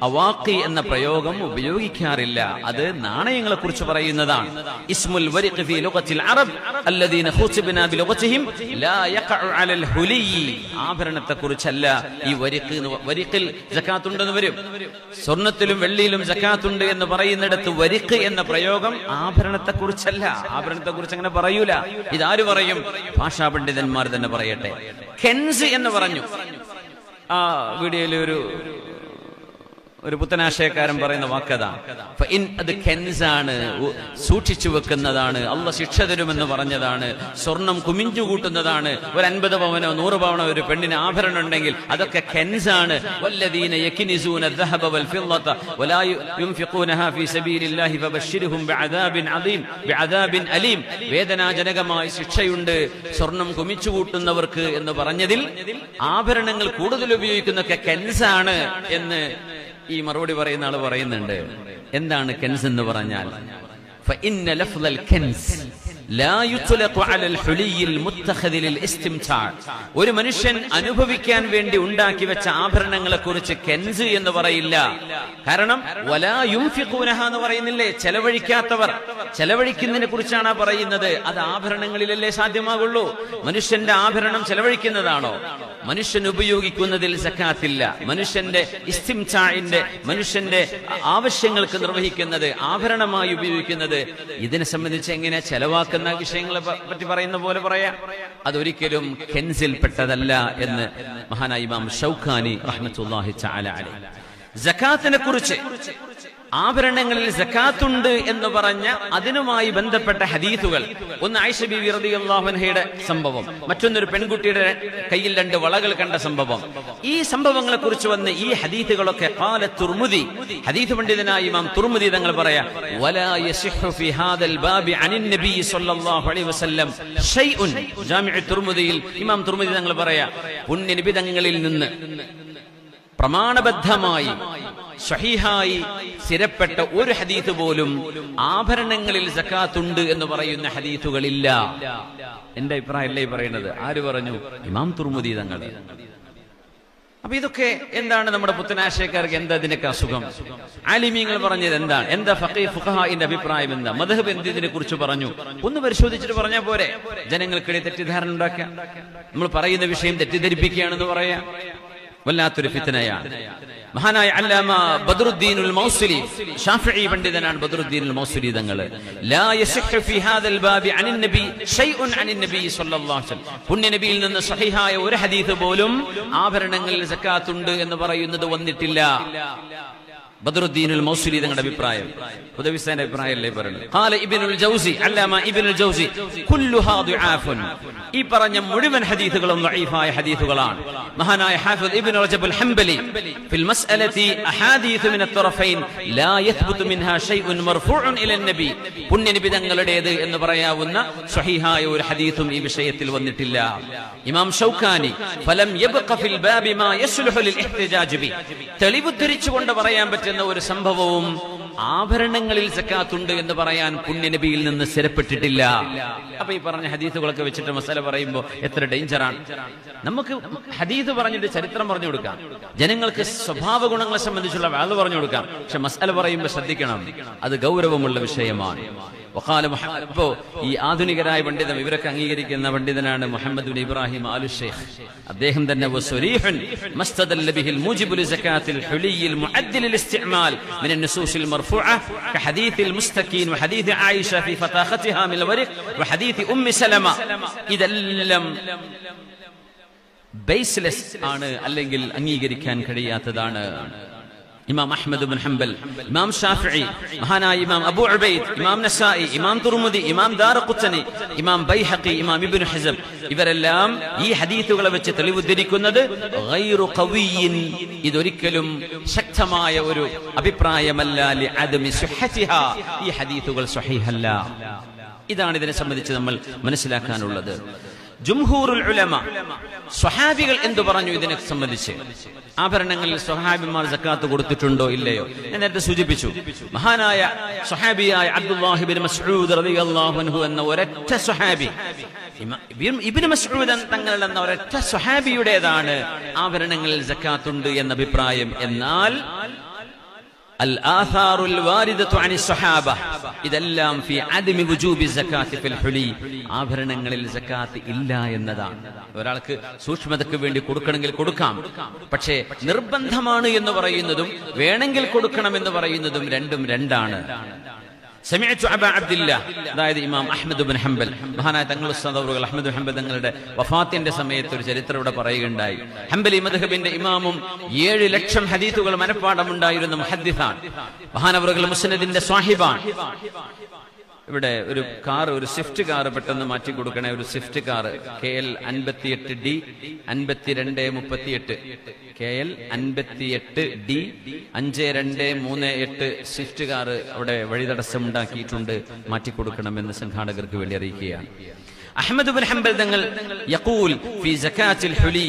അവാഖി എന്ന പ്രയോഗം ഉപയോഗിക്കാറില്ല. അത് നാണയങ്ങളെ കുറിച്ച് പറയുന്നതാണ്. ഇസ്മുൽ വരിഖ് ഫീ ലുഗത്തിൽ അറബ് അല്ലദീന ഖുതിബന ബിലുഗതിഹിം ലാ യഖഉ അലൽ ഹുലിയി. ആഭരണത്തെ കുറിച്ചല്ല ഈ വരിഖിൽ സകാത്തുണ്ടെന്ന് വരും. സ്വർണത്തിലും വെള്ളിയിലും സകാത്തുണ്ട് എന്ന് പറയുന്നിടത്ത് വരിഖ് എന്ന പ്രയോഗം ആഭരണത്തെ കുറിച്ചല്ല. ആഭരണത്തെ കുറിച്ച് അങ്ങനെ പറയൂല. ഇതാര് പറയും? ഭാഷാ പണ്ഡിതന്മാർ തന്നെ പറയട്ടെ. കെൻസ് എന്ന് പറഞ്ഞു. ആ വീഡിയോയിൽ ഒരു പുത്തനാശയക്കാരൻ പറയുന്ന വാക്കതാണ്. അത് കെൻസാണ്, സൂക്ഷിച്ചു വെക്കുന്നതാണ്, അള്ള ശിക്ഷ തരുമെന്ന് പറഞ്ഞതാണ്, സ്വർണം കുമിഞ്ഞു കൂട്ടുന്നതാണ്. ഒരു 50 പവനോ 100 പവനോ ഒരു പെണ്ണിന് ആഭരണം ഉണ്ടെങ്കിൽ അതൊക്കെ കെൻസാണ്. വല്ലദീന യക്നിസൂന الذهب والفضة ولا ينفقونها في سبيل الله فبشرهم بعذاب أليم. വേദനാജനകമായ ശിക്ഷയുണ്ട് സ്വർണം കുമിച്ചു കൂട്ടുന്നവർക്ക് എന്ന് പറഞ്ഞതിൽ ആഭരണങ്ങൾ കൂടുതൽ ഉപയോഗിക്കുന്നൊക്കെ കെൻസാണ് എന്ന് ഈ മറുപടി പറയുന്ന ആള് പറയുന്നുണ്ട്. എന്താണ് കെൻസ് എന്ന് പറഞ്ഞാൽ? فإن لفظ الكنز لا يطلق على الحلي المتخذ للاستمتاع. ഒരു മനുഷ്യൻ അനുഭവിക്കാൻ വേണ്ടി ഉണ്ടാക്കി വെച്ച ആഭരണങ്ങളെ കുറിച്ച് കെൻസ് എന്ന് പറയില്ല. കാരണം വലാ യുൻഫിഖൂനഹ എന്ന് പറയുന്നില്ലേ, ചെലവഴിക്കാത്തവർ, ചെലവഴിക്കുന്നതിനെ കുറിച്ചാണ് പറയുന്നത്. അത് ആഭരണങ്ങളിലല്ലേ സാധ്യമാകുള്ളൂ. മനുഷ്യന്റെ ആഭരണം ചെലവഴിക്കുന്നതാണോ? മനുഷ്യൻ ഉപയോഗിക്കുന്നതിൽ സക്കാത്തില്ല. മനുഷ്യന്റെ ഇസ്തിംതാഇന്റെ, മനുഷ്യന്റെ ആവശ്യങ്ങൾക്ക് നിർവഹിക്കുന്നത്, ആഭരണമായി ഉപയോഗിക്കുന്നത്, ഇതിനെ സംബന്ധിച്ച് എങ്ങനെ ചെലവാക്കുന്ന വിഷയങ്ങളെ പറ്റി പറയുന്ന പോലെ പറയാം. അതൊരിക്കലും കെൻസിൽ പെട്ടതല്ല എന്ന് മഹാനായ ഇമാം ഷൗക്കാനി റഹ്മത്തുള്ളാഹി തആല അലൈഹി സകാത്തിനെ കുറിച്ച്, ആഭരണങ്ങളിൽ സകാത്തുണ്ട് എന്ന് പറഞ്ഞ അതിനുമായി ബന്ധപ്പെട്ട ഹദീസുകൾ, ഒന്ന് ആയിഷ ബീവി റളിയല്ലാഹു അൻഹയുടെ സംഭവം, മറ്റൊന്നൊരു പെൺകുട്ടിയുടെ കയ്യിൽ 2 വളകൾ കണ്ട സംഭവം. ഈ സംഭവങ്ങളെ കുറിച്ച് വന്ന് ഈ ഹദീസുകളൊക്കെ ഖാല തുർമുദി, ഹദീസ് പണ്ഡിതനായ ഇമാം തുർമുദി തങ്ങൾ പറയാ, വലാ യസിഹു ഫി ഹാദൽ ബാബി അനിൻ നബി സ്വല്ലല്ലാഹു അലൈഹി വസല്ലം ഷൈഉൻ. ജാമിഉ തുർമുദിയിൽ ഇമാം തുർമുദി തങ്ങൾ പറയാ, പുണ്യ നബി തങ്ങളിൽ നിന്ന് പ്രമാണബദ്ധമായി സ്വഹീഹായി സ്ഥിരപ്പെട്ട ഒരു ഹദീസ് പോലും ആഭരണങ്ങളിൽ സകാത്തുണ്ട് എന്ന് പറയുന്ന ഹദീസുകളില്ല. എന്റെ അഭിപ്രായമല്ലേ ഈ പറയുന്നത്. ആര് പറഞ്ഞു? ഇമാം തുർമുദി തങ്ങൾ. അപ്പൊ ഇതൊക്കെ എന്താണ്? നമ്മുടെ പുത്തനാശയക്കാർക്ക് എന്താ ഇതിനൊക്കെ അസുഖം? ആലിമീങ്ങൾ പറഞ്ഞത് എന്താണ്? എന്താ ഫുഖഹാഇന്റെ അഭിപ്രായം എന്താ? മദ്ഹബ് എന്തിനെ കുറിച്ച് പറഞ്ഞു? ഒന്ന് പരിശോധിച്ചിട്ട് പറഞ്ഞാൽ പോരെ? ജനങ്ങൾക്കിടയിൽ തെറ്റിദ്ധാരണ ഉണ്ടാക്കുക, നമ്മൾ പറയുന്ന വിഷയം തെറ്റിദ്ധരിപ്പിക്കുകയാണെന്ന് പറയാ, വല്ലാത്തൊരു ഫിത്നയാണ്. മഹാനായ അല്ലാമ ബദ്റുദ്ദീനുൽ മൗസിലി, ശാഫിഈ പണ്ഡിതനാണ് ബദ്റുദ്ദീനുൽ മൗസിലി തങ്ങൾ, ലാ യസിഹു ഫി ഹാദൽ ബാബി അനിൻ നബി ഷൈഉൻ അനിൻ നബി സ്വല്ലല്ലാഹു അലൈഹി വസല്ലം. പുണ്യ നബിയിൽ നിന്ന് സഹീഹായ ഒരു ഹദീസ് പോലും ആഭരണങ്ങളിൽ സകാത്തുണ്ട് എന്ന് പറയുന്നത് വന്നിട്ടില്ല. ബദ്റുദ്ദീനുൽ മൗസിലി തങ്ങളുടെ അഭിപ്രായം, ഹുദവിസാന്റെ അഭിപ്രായമല്ലേ പറയുന്നത്. ഖാല ഇബ്നുൽ ജൗസി, അല്ലാമ ഇബ്നുൽ ജൗസി, കുല്ലുഹാ ദുആഫുൻ. ഈ പറഞ്ഞ മുഴുവൻ ഹദീസുകളും ദഈഫായ ഹദീസുകളാണ്. മഹാനായ ഹാഫിദ് ഇബ്നു റജബ് ഹംബലി ഫിൽ മസ്അലതി അഹാദീസ് മിൻ അത്റഫൈൻ ലാ യത്ബുതു മിൻഹാ ഷൈഉൻ മർഫൂഉൻ ഇല നബി. പുണ്യ നബി തങ്ങളുടേത് എന്ന് പറയാവുന്ന സ്വഹീഹായ ഒരു ഹദീസും ഈ വിഷയത്തിൽ വന്നിട്ടില്ല. ഇമാം ഷൗക്കാനി ഫലം യബ്ഖ ഫിൽ ബാബി മാ യസ്ലുഹു ലിൽ ഇഹ്തിജാജ് ബി. തെളിവുദ്ധരിച്ചുകൊണ്ട് പറയാൻ പറ്റുന്ന ഒരു സംഭവവും ആഭരണങ്ങളിൽ സകാത്തുണ്ട് എന്ന് പറയാൻ പുണ്യനബിയിൽ നിന്ന് സ്ഥിരപ്പെട്ടിട്ടില്ല. അപ്പൊ ഈ പറഞ്ഞ ഹദീസുകളൊക്കെ വെച്ചിട്ട് മസല പറയുമ്പോ എത്ര ഡേഞ്ചറാണ്. നമുക്ക് ഹദീസ് പറഞ്ഞിട്ട് ചരിത്രം പറഞ്ഞു കൊടുക്കാം, ജനങ്ങൾക്ക് സ്വഭാവ ഗുണങ്ങളെ സംബന്ധിച്ചുള്ള വാദം പറഞ്ഞു കൊടുക്കാം. പക്ഷെ മസല പറയുമ്പോൾ ശ്രദ്ധിക്കണം, അത് ഗൗരവമുള്ള വിഷയമാണ്. ഇപ്പോ ഈ ആധുനികരായ പണ്ഡിതം, ഇവരൊക്കെ അംഗീകരിക്കുന്ന പണ്ഡിതനാണ് മുഹമ്മദ് ബിൻ ഇബ്രാഹിം ആലു ഷൈഖ്. അദ്ദേഹം തന്നെ വസ്വരീഹുൻ മസ്തദല്ല ബിഹിൽ മൂജിബു ലിസകാത്തിൽ ഹുലിയിൽ മുഅദ്ദിലിൽ ഇസ്തിഅമാൽ മിൻ അൻ-നുസൂസിൽ മർഫൂഅ കഹദീസിൽ മുസ്തഖീൻ വഹദീസ് ആയിഷ ഫീ ഫതാഖതിഹാ മിൻ വരിഖ് വഹദീസ് ഉമ്മി സലമ. ഇതെല്ലാം ബേസ്ലെസ് ആണ്, അല്ലെങ്കിൽ അംഗീകരിക്കാൻ കഴിയാത്തതാണ്. ഇമാം അഹ്മദ് ബിൻ ഹംബൽ, ഇമാം ഷാഫിഈ, മഹാനായ ഇമാം അബൂ ഉബൈദ്, ഇമാം നസായി, ഇമാം തുർമുദി, ഇമാം ദാറഖുത്നി, ഇമാം ബൈഹഖി, ഇമാം ഇബ്നു ഹിസ്ബ്, ഇവരെല്ലാം ഈ ഹദീസുകളെ വെച്ച് തെളിവുദ്ധരിക്കുന്നത് ഗൈറു ഖവിയ്യിൻ, ഇതൊരിക്കലും ശക്തമായ ഒരു അഭിപ്രായമല്ല, ലിഅദമി സുഹ്ഹതിഹാ, ഈ ഹദീസുകൾ സ്വഹീഹല്ല. ഇതാണ് ഇതിനെ സംബന്ധിച്ച് നമ്മൾ മനസ്സിലാക്കാനുള്ളത്. ജുംഹൂറുൽ ഉലമ, സ്വഹാബികൾ എന്തു പറഞ്ഞു ഇതിനെ സംബന്ധിച്ച്? ആഭരണങ്ങളിൽ സ്വഹാബിമാർ സക്കാത്ത് കൊടുത്തിട്ടുണ്ടോ ഇല്ലയോ? ഞാൻ നേരത്തെ സൂചിപ്പിച്ചു. മഹാനായ സ്വഹാബിയായ അബ്ദുല്ലാഹി ഇബ്നു മസ്ഊദ് റളിയല്ലാഹു അൻഹു എന്ന ഒരൊറ്റ സ്വഹാബി, ഇബ്നു മസ്ഊദ് തങ്ങൾ എന്ന ഒരൊറ്റ സ്വഹാബിയുടേതാണ് ആഭരണങ്ങളിൽ സക്കാത്തുണ്ട് എന്ന അഭിപ്രായം. എന്നാൽ അൽ-ആഥാറുൽ വാരിദതു അനി സ്വഹാബ, ഇതെല്ലാം ഫി അദമി വുജൂബി സക്കാത്തി ഫിൽ ഹുലി, ആഭരണങ്ങളിൽ സക്കാത്ത് ഇല്ല എന്നതാണ്. ഒരാൾക്ക് സൂക്ഷ്മതയ്ക്ക് വേണ്ടി കൊടുക്കണമെങ്കിൽ കൊടുക്കാം, പക്ഷേ നിർബന്ധമാണ് എന്ന് പറയുന്നതും വേണമെങ്കിൽ കൊടുക്കണമെന്ന് പറയുന്നതും രണ്ടും രണ്ടാണ്. സമിഅ്തു അബാ അബ്ദില്ലാ, അതായത് ഇമാം അഹ്മദ് ബിൻ ഹംബൽ, മഹാനായ തങ്ങൾ ഉസ്താദ് അവറുകൾ അഹ്മദ് ബിൻ ഹംബൽ തങ്ങളുടെ വഫാത്തിന്റെ സമയത്ത് ഒരു ചരിത്രം ഇവിടെ പറയുകയുണ്ടായി. ഹംബലി മദ്ഹബിന്റെ ഇമാമും 7 ലക്ഷം ഹദീസുകൾ മനഃപ്പാഠമുണ്ടായിരുന്ന മുഹദ്ദിസാണ്. മഹാനവറുകൾ മുസ്നദിന്റെ സ്വാഹിബാണ്. ഇവിടെ ഒരു കാർ, ഒരു സ്വിഫ്റ്റ് കാർ പെട്ടെന്ന് മാറ്റി കൊടുക്കണേ. ഒരു Swift car KL 58D 5238 KL 58D 5238 Swift car അവിടെ വഴിതടസ്സമുണ്ടാക്കിയിട്ടുണ്ട്, മാറ്റിക്കൊടുക്കണമെന്ന് സംഘാടകർക്ക് വേണ്ടി അറിയിക്കുകയാണ്. അഹ്മദ് ബിൻ ഹംബൽ തങ്ങൾ യഖൂൽ ഫി സകാത്തിൽ ഹുലി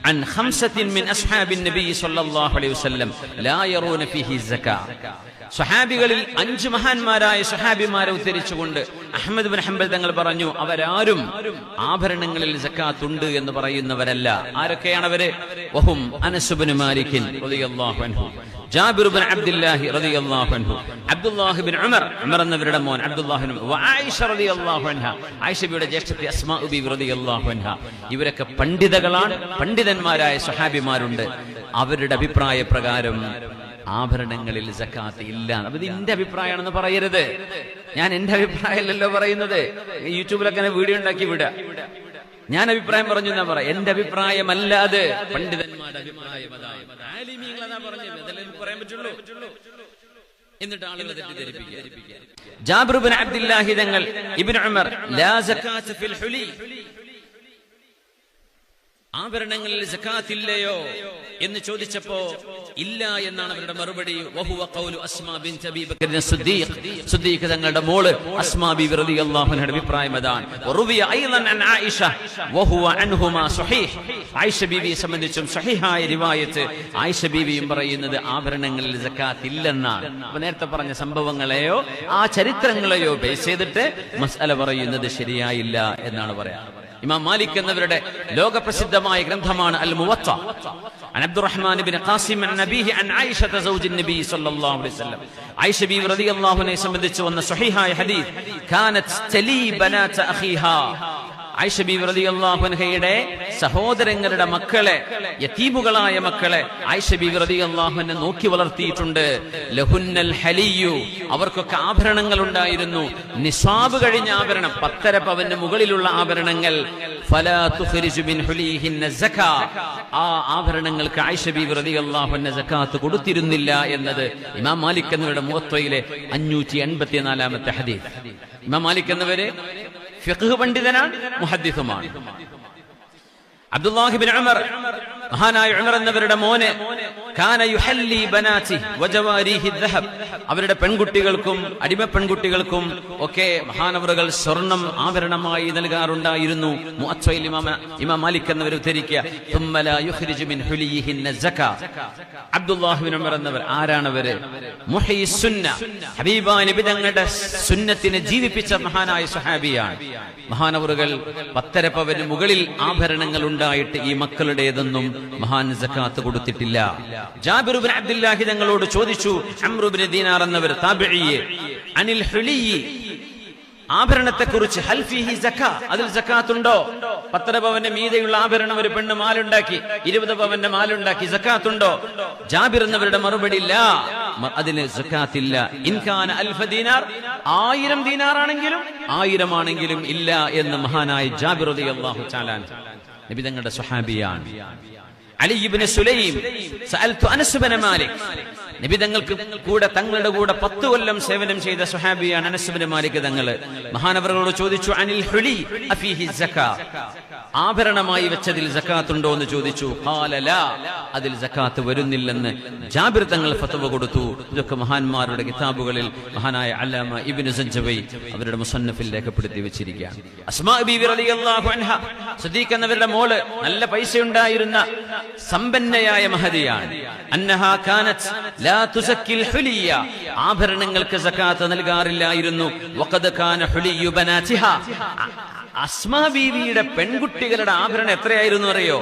عن 5 من أصحاب النبي صلى الله عليه وسلم لا يرون فيه الزكاة. സ്വഹാബികളിൽ 5 മഹാന്മാരായ സ്വഹാബിമാരെ ഉദ്ധരിച്ചുകൊണ്ട് അഹ്മദ് ബിൻ ഹംബൽ തങ്ങൾ പറഞ്ഞു, അവരാരും ആഭരണങ്ങളിൽ സക്കാത്ത് ഉണ്ട് എന്ന് പറയുന്നവരല്ല. ആരൊക്കെയാണ് അവര്? വഹും അനസ് ബിൻ മാലിക് റളിയല്ലാഹു അൻഹു, ജാബിർ ബിൻ അബ്ദുല്ലാഹി റളിയല്ലാഹു അൻഹു, അബ്ദുല്ലാഹി ബിൻ ഉമർ എന്നവരുടെ മോൻ അബ്ദുല്ലാഹി ബിൻ ആയിഷ റളിയല്ലാഹു അൻഹ, ആയിഷ ബിയുടെ ജ്യേഷ്ഠത്തി അസ്മാ ബിബി റളിയല്ലാഹു അൻഹ. ഇവരൊക്കെ പണ്ഡിതകളാണ്, പണ്ഡിതന്മാരായ സ്വഹാബിമാരുണ്ട്. അവരുടെ അഭിപ്രായ പ്രകാരം ആഭരണങ്ങളിൽ സക്കാത്ത് ഇല്ല. അത് എന്റെ അഭിപ്രായമാണെന്ന് പറയരുത്. ഞാൻ എന്റെ അഭിപ്രായമല്ലല്ലോ പറയുന്നത്. യൂട്യൂബിലൊക്കെ വീഡിയോ ഉണ്ടാക്കി വിടുക. ഞാൻ അഭിപ്രായം പറഞ്ഞു എന്നാ പറയാം. എന്റെ അഭിപ്രായമല്ല അത്, പണ്ഡിതന്മാരുടെ അഭിപ്രായം. പറയാൻ പറ്റുള്ളൂ. എന്നിട്ട് ആളുകളെ തെറ്റിദ്ധരിപ്പിക്കുക. ജാബിർ ബിൻ അബ്ദുല്ലാഹി തങ്ങൾ, ഇബ്നു ഉമർ, ലാ സക്കാത്ത് ഫിൽ ഹുലി, ആഭരണങ്ങളിൽ സക്കാത്ത് ഇല്ലയോ എന്ന് ചോദിച്ചപ്പോ ഇല്ല എന്നാണ് അവരുടെ മറുപടി. വഹുവ ഖൗലു അസ്മാ ബിൻത് അബീ ബക്കർ സിദ്ദീഖ് തങ്ങളുടെ മോള് അസ്മാ ബിബി റളിയല്ലാഹു അൻഹയുടെ അഭിപ്രായം അതാണ്. വറുവിയ അയ്ളൻ അൻ ആയിഷ വഹുവ അൻഹുമാ സ്വഹീഹ്, ആയിഷ ബീവിയെ സംബന്ധിച്ചും സ്വഹീഹായ റിവായത്ത് ആയിഷ ബീവിയും പറയുന്നത് ആഭരണങ്ങളിൽ സക്കാത്ത് ഇല്ലെന്നാണ്. അപ്പോൾ നേരത്തെ പറഞ്ഞ സംഭവങ്ങളെയോ ആ ചരിത്രങ്ങളെയോ ബേസ് ചെയ്തിട്ട് മസ്അല പറയുന്നത് ശരിയായില്ല എന്നാണ് പറയാ. ഇമാം മാലിക് എന്നവരുടെ ലോകപ്രസിദ്ധമായ ഗ്രന്ഥമാണ് അൽ മുവത്ത. عن عبد الرحمن بن قاسم عن أبيه عن عائشة زوج النبي صلى الله عليه وسلم. عائشة بيبي رضي الله عنها സംബന്ധിച്ച് വന്ന സ്വഹീഹായ ഹദീസ്, كانت تلي بنات أخيها, ആയിഷ ബീവി റളിയല്ലാഹു അൻഹയുടെ സഹോദരങ്ങളുടെ മക്കളെ, യതീമുകളായ മക്കളെ ആയിഷ ബീവി റളിയല്ലാഹു അൻഹ നോക്കി വളർത്തിയിട്ടുണ്ട്. ലഹുന്നൽ ഹലിയു, അവർക്കൊക്കെ ആഭരണങ്ങൾ ഉണ്ടായിരുന്നു. നിസ്വാബ് കഴിഞ്ഞ ആഭരണം, 10.5 പവന് മുകളിലുള്ള ആഭരണങ്ങൾ. ഫലാ തുഖ്രിജു മിൻ ഹുലിഹിന്ന സക്കാ, ആ ആഭരണങ്ങൾക്ക് ആയിഷ ബീവി റളിയല്ലാഹു അൻഹ സക്കാത്ത് കൊടുത്തിരുന്നില്ല എന്നത് ഇമാം മാലിക് എന്നവരുടെ മുവത്തയിലെ 584-ാമത്തെ ഹദീസ്. ഇമാം മാലിക് എന്നവരെ ഫിഖ്ഹ് പണ്ഡിതനാണ്, മുഹദ്ദിസുമാണ്. അബ്ദുല്ലാഹി ബിൻ ഉമർ, മഹാനായ ഉമർ എന്നവരുടെ മോനെ, കാന യുഹല്ലി ബനാതി വജവാരിഹി ദഹബ്, അവരുടെ പെൺകുട്ടികൾക്കും അടിമ പെൺകുട്ടികൾക്കും ഒക്കെ മഹാനവറുകൾ സ്വർണം ആഭരണമായി നൽകാറുണ്ടായിരുന്നു. മുഅത്തയിൽ ഇമാം മാലിക് എന്നവർ ഉദ്ധരിക്കുക, തുമ്മ ലാ യുഖ്രിജു മിൻ ഹുലിഹിന്ന സക്കാ. അബ്ദുല്ലാഹി ബിൻ ഉമർ എന്നവർ ആരാണവര്? മുഹ്യി സുന്ന, ഹബീബായ നബി തങ്ങളുടെ സുന്നത്തിനെ ജീവിപ്പിച്ച മഹാനായ സ്വഹാബിയാണ്. മഹാനവറുകൾ 10.5 പവന് മുകളിൽ ആഭരണങ്ങൾ ഉണ്ടായിട്ട് ഈ മക്കളുടേതൊന്നും മഹാൻ സക്കാത്ത് കൊടുത്തിട്ടില്ല. ജാബിർ ബിൻ അബ്ദുല്ലാഹി തങ്ങളോട് ചോദിച്ചു, അംറു ബിൻ ദീനാർ എന്നവർ താബിഈയെ, അനിൽ ഹുലി, ആഭരണത്തെക്കുറിച്ച്, ഹൽ ഫീഹി സക്കാ, അതിൽ സക്കാത്ത് ഉണ്ടോ? 10.5 പവന്റെ മീതെയുള്ള ആഭരണം ഒരു പെണ്ണ് മാലുണ്ടാക്കി, 20 പവന്റെ മാലുണ്ടാക്കി, സക്കാത്ത് ഉണ്ടോ? ജാബിർ എന്നവരുടെ മറുപടി ഇല്ല, അതിന് സക്കാത്ത് ഇല്ല. ഇൻകാന അൽഫ ദീനാർ, 1000 ദീനാറാണെങ്കിലും 1000 ആണെങ്കിലും ഇല്ല എന്ന് മഹാനായ ജാബിർ റളിയല്ലാഹു തആല നബി തങ്ങളുടെ സ്വഹാബിയാണ്. അലി ഇബ്നു സുലൈം സഅൽതു അനസ് ഇബ്നു മാലിക്, നബി തങ്ങൾക്ക് തങ്ങളുടെ കൂടെ 10 കൊല്ലം സേവനം ചെയ്ത സ്വഹാബിയാണ് അനസ് ഇബ്നു മാലിക് തങ്ങൾ. മഹാനവറുകളോട് ചോദിച്ചു, അനിൽ ഹുലി അഫീഹി സക്കാ, ആഭരണമായി വെച്ചതിൽ സക്കാത്ത് ഉണ്ടോ എന്ന് ചോദിച്ചു. ഖാല ലാ, അതിൽ സക്കാത്ത് വരുന്നില്ലെന്ന് ജാബിർ തങ്ങൾ ഫത്വ കൊടുത്തു. ഇതൊക്കെ മഹാന്മാരുടെ കിതാബുകളിൽ മഹാനായ അല്ലാമ ഇബ്നു സഞ്ജവി അവരുടെ മുസന്നഫിൽ രേഖപ്പെടുത്തി വെച്ചിരിക്കുകയാണ്. അസ്മാ ബീവി റളിയല്ലാഹു അൻഹ, സിദ്ദീഖ് എന്നവരുടെ മോള്, നല്ല പൈസ ഉണ്ടായിരുന്ന സമ്പന്നയായ മഹദിയാണ്. അന്നഹാ കാനത് ലാ തുസക്കിൽ ഹുലിയ, ആഭരണങ്ങൾക്ക് സക്കാത്ത് നൽകാറില്ലായിരുന്നു. വഖദ് കാന ഹുലിയു ബനാതിഹ, അസ്മാ ബീവിയുടെ പെൺകുട്ടികളുടെ ആഭരണം എത്രയായിരുന്നു അറിയോ?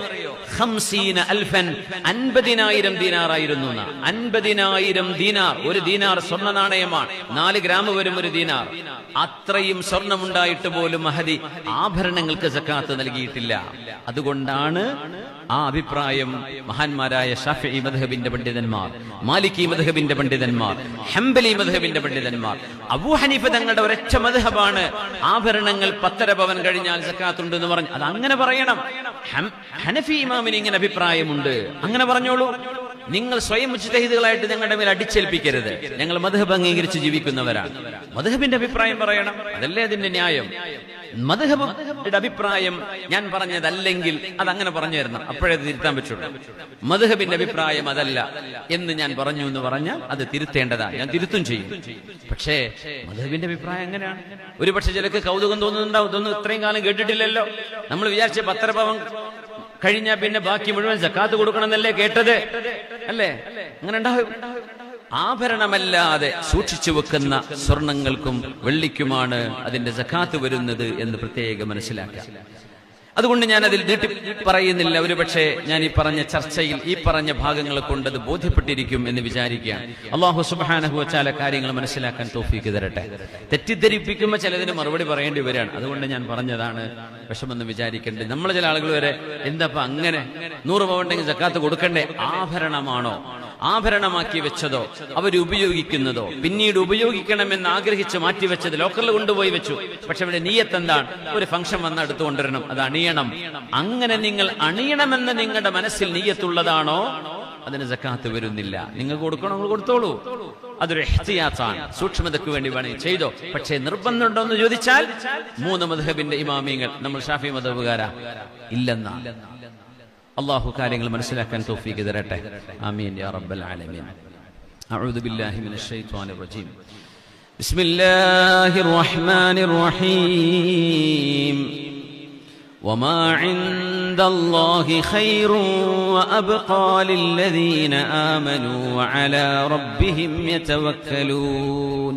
50,000, 50,000 ദീനാറായിരുന്നു. 50,000 ദീനാർ, ഒരു ദീനാർ സ്വർണ്ണ നാണയമാണ്, 4 ഗ്രാം വരും ഒരു ദീനാർ. അത്രയും സ്വർണമുണ്ടായിട്ട് പോലും മഹദി ആഭരണങ്ങൾക്ക് സക്കാത്ത് നൽകിയിട്ടില്ല. അതുകൊണ്ടാണ് ആ അഭിപ്രായം മഹാന്മാരായ ഷാഫിഈ മദ്ഹബിന്റെ പണ്ഡിതന്മാർ, മാലിക്കി മദ്ഹബിന്റെ പണ്ഡിതന്മാർ, ഹംബലി മദ്ഹബിന്റെ പണ്ഡിതന്മാർ, അബൂ ഹനീഫ തങ്ങളുടെ ഒരൊറ്റ മദ്ഹബാണ് ആഭരണങ്ങൾ 10.5 പവൻ കഴിഞ്ഞാൽ സക്കാത്ത് ഉണ്ട് എന്ന് പറഞ്ഞു. അത് അങ്ങനെ പറയണം. ഹനഫി ഇമാമിന് ഇങ്ങനെ അഭിപ്രായമുണ്ട്, അങ്ങനെ പറഞ്ഞോളൂ. നിങ്ങൾ സ്വയം മുജ്തഹിദുകളായിട്ട് ഞങ്ങളുടെ മേൽ അടിച്ചേൽപ്പിക്കരുത്. ഞങ്ങൾ മദ്ഹബ് അംഗീകരിച്ച് ജീവിക്കുന്നവരാണ്. മദ്ഹബിന്റെ അഭിപ്രായം പറയണം, അതല്ലേ അതിന്റെ ന്യായം. മദ്ഹബിന്റെ അഭിപ്രായം ഞാൻ പറഞ്ഞതല്ലെങ്കിൽ അതങ്ങനെ പറഞ്ഞു തരണം, അപ്പോഴേ അത് തിരുത്താൻ പറ്റുള്ളൂ. മദ്ഹബിന്റെ അഭിപ്രായം അതല്ല എന്ന് ഞാൻ പറഞ്ഞു എന്ന് പറഞ്ഞാൽ അത് തിരുത്തേണ്ടതാണ്, ഞാൻ തിരുത്തും ചെയ്യും. പക്ഷേ മദ്ഹബിന്റെ അഭിപ്രായം എങ്ങനെയാണ്? ഒരുപക്ഷെ ചിലക്ക് കൗതുകം തോന്നുന്നുണ്ടാവും, ഇതൊന്നും ഇത്രയും കാലം കേട്ടിട്ടില്ലല്ലോ. നമ്മൾ വിചാരിച്ച 10 പവൻ കഴിഞ്ഞാൽ പിന്നെ ബാക്കി മുഴുവൻ സക്കാത്ത് കൊടുക്കണമെന്നല്ലേ കേട്ടത്, അല്ലേ? അങ്ങനെ ഉണ്ടാവും. ആഭരണമല്ലാതെ സൂക്ഷിച്ചു വെക്കുന്ന സ്വർണങ്ങൾക്കും വെള്ളിക്കുമാണ് അതിന്റെ സക്കാത്ത് വരുന്നത് എന്ന് പ്രത്യേകം മനസ്സിലാക്കുക. അതുകൊണ്ട് ഞാൻ അതിൽ നീട്ടി പറയുന്നില്ല. ഒരുപക്ഷെ ഞാൻ ഈ പറഞ്ഞ ചർച്ചയിൽ ഈ പറഞ്ഞ ഭാഗങ്ങളെ കൊണ്ട് അത് ബോധ്യപ്പെട്ടിരിക്കും എന്ന് വിചാരിക്കുകയാണ്. അല്ലാഹു സുബ്ഹാനഹു വ തആല കാര്യങ്ങൾ മനസ്സിലാക്കാൻ തൗഫീഖ് തരട്ടെ. തെറ്റിദ്ധരിപ്പിക്കുമ്പോൾ ചിലതിന് മറുപടി പറയേണ്ടി വരികയാണ്. അതുകൊണ്ട് ഞാൻ പറഞ്ഞതാണ്, വിഷമൊന്നും വിചാരിക്കണ്ടേ. നമ്മളെ ചില ആളുകൾ വരെ എന്താ അങ്ങനെ 100 പവൻ ഉണ്ടെങ്കിൽ സക്കാത്ത് കൊടുക്കണ്ടേ? ആഭരണമാണോ, ആഭരണമാക്കി വെച്ചതോ അവരുപയോഗിക്കുന്നതോ പിന്നീട് ഉപയോഗിക്കണമെന്ന് ആഗ്രഹിച്ച് മാറ്റിവെച്ചത് ലോക്കറിൽ കൊണ്ടുപോയി വെച്ചു. പക്ഷെ ഇവിടെ നിയ്യത്ത് എന്താണ്? ഒരു ഫംഗ്ഷൻ വന്ന് എടുത്തു കൊണ്ടുവരണം, അത് അണിയണം. അങ്ങനെ നിങ്ങൾ അണിയണമെന്ന് നിങ്ങളുടെ മനസ്സിൽ നിയ്യത്തുള്ളതാണോ, അതിന് സക്കാത്ത് വരുന്നില്ല. നിങ്ങൾ കൊടുക്കണോ, നിങ്ങൾ കൊടുത്തോളൂ. അതൊരു ഇഹ്തിയാത്താണ്, സൂക്ഷ്മതയ്ക്ക് വേണ്ടി വേണമെങ്കിൽ ചെയ്തോ. പക്ഷേ നിർബന്ധമുണ്ടോ എന്ന് ചോദിച്ചാൽ 3 മദ്ഹബിന്റെ ഇമാമിങ്ങൾ, നമ്മൾ ഷാഫി മദ്ഹബുകാരാ, ഇല്ലെന്നാണ്. അല്ലാഹു കാര്യങ്ങൾ മനസ്സിലാക്കാൻ തൗഫീഖ് തരട്ടെ. ആമീൻ യാ റബ്ബൽ ആലമീൻ. അഊദു ബില്ലാഹി മിനശ് ശൈത്വാനിർ റജീം. ബിസ്മില്ലാഹിർ റഹ്മാനിർ റഹീം. വമാ ഇൻദല്ലാഹി ഖൈറുൻ വഅബ്ഖാ ലില്ലദീന ആമനൂ വഅലാ റബ്ബിഹിം യതവക്കലൂൻ.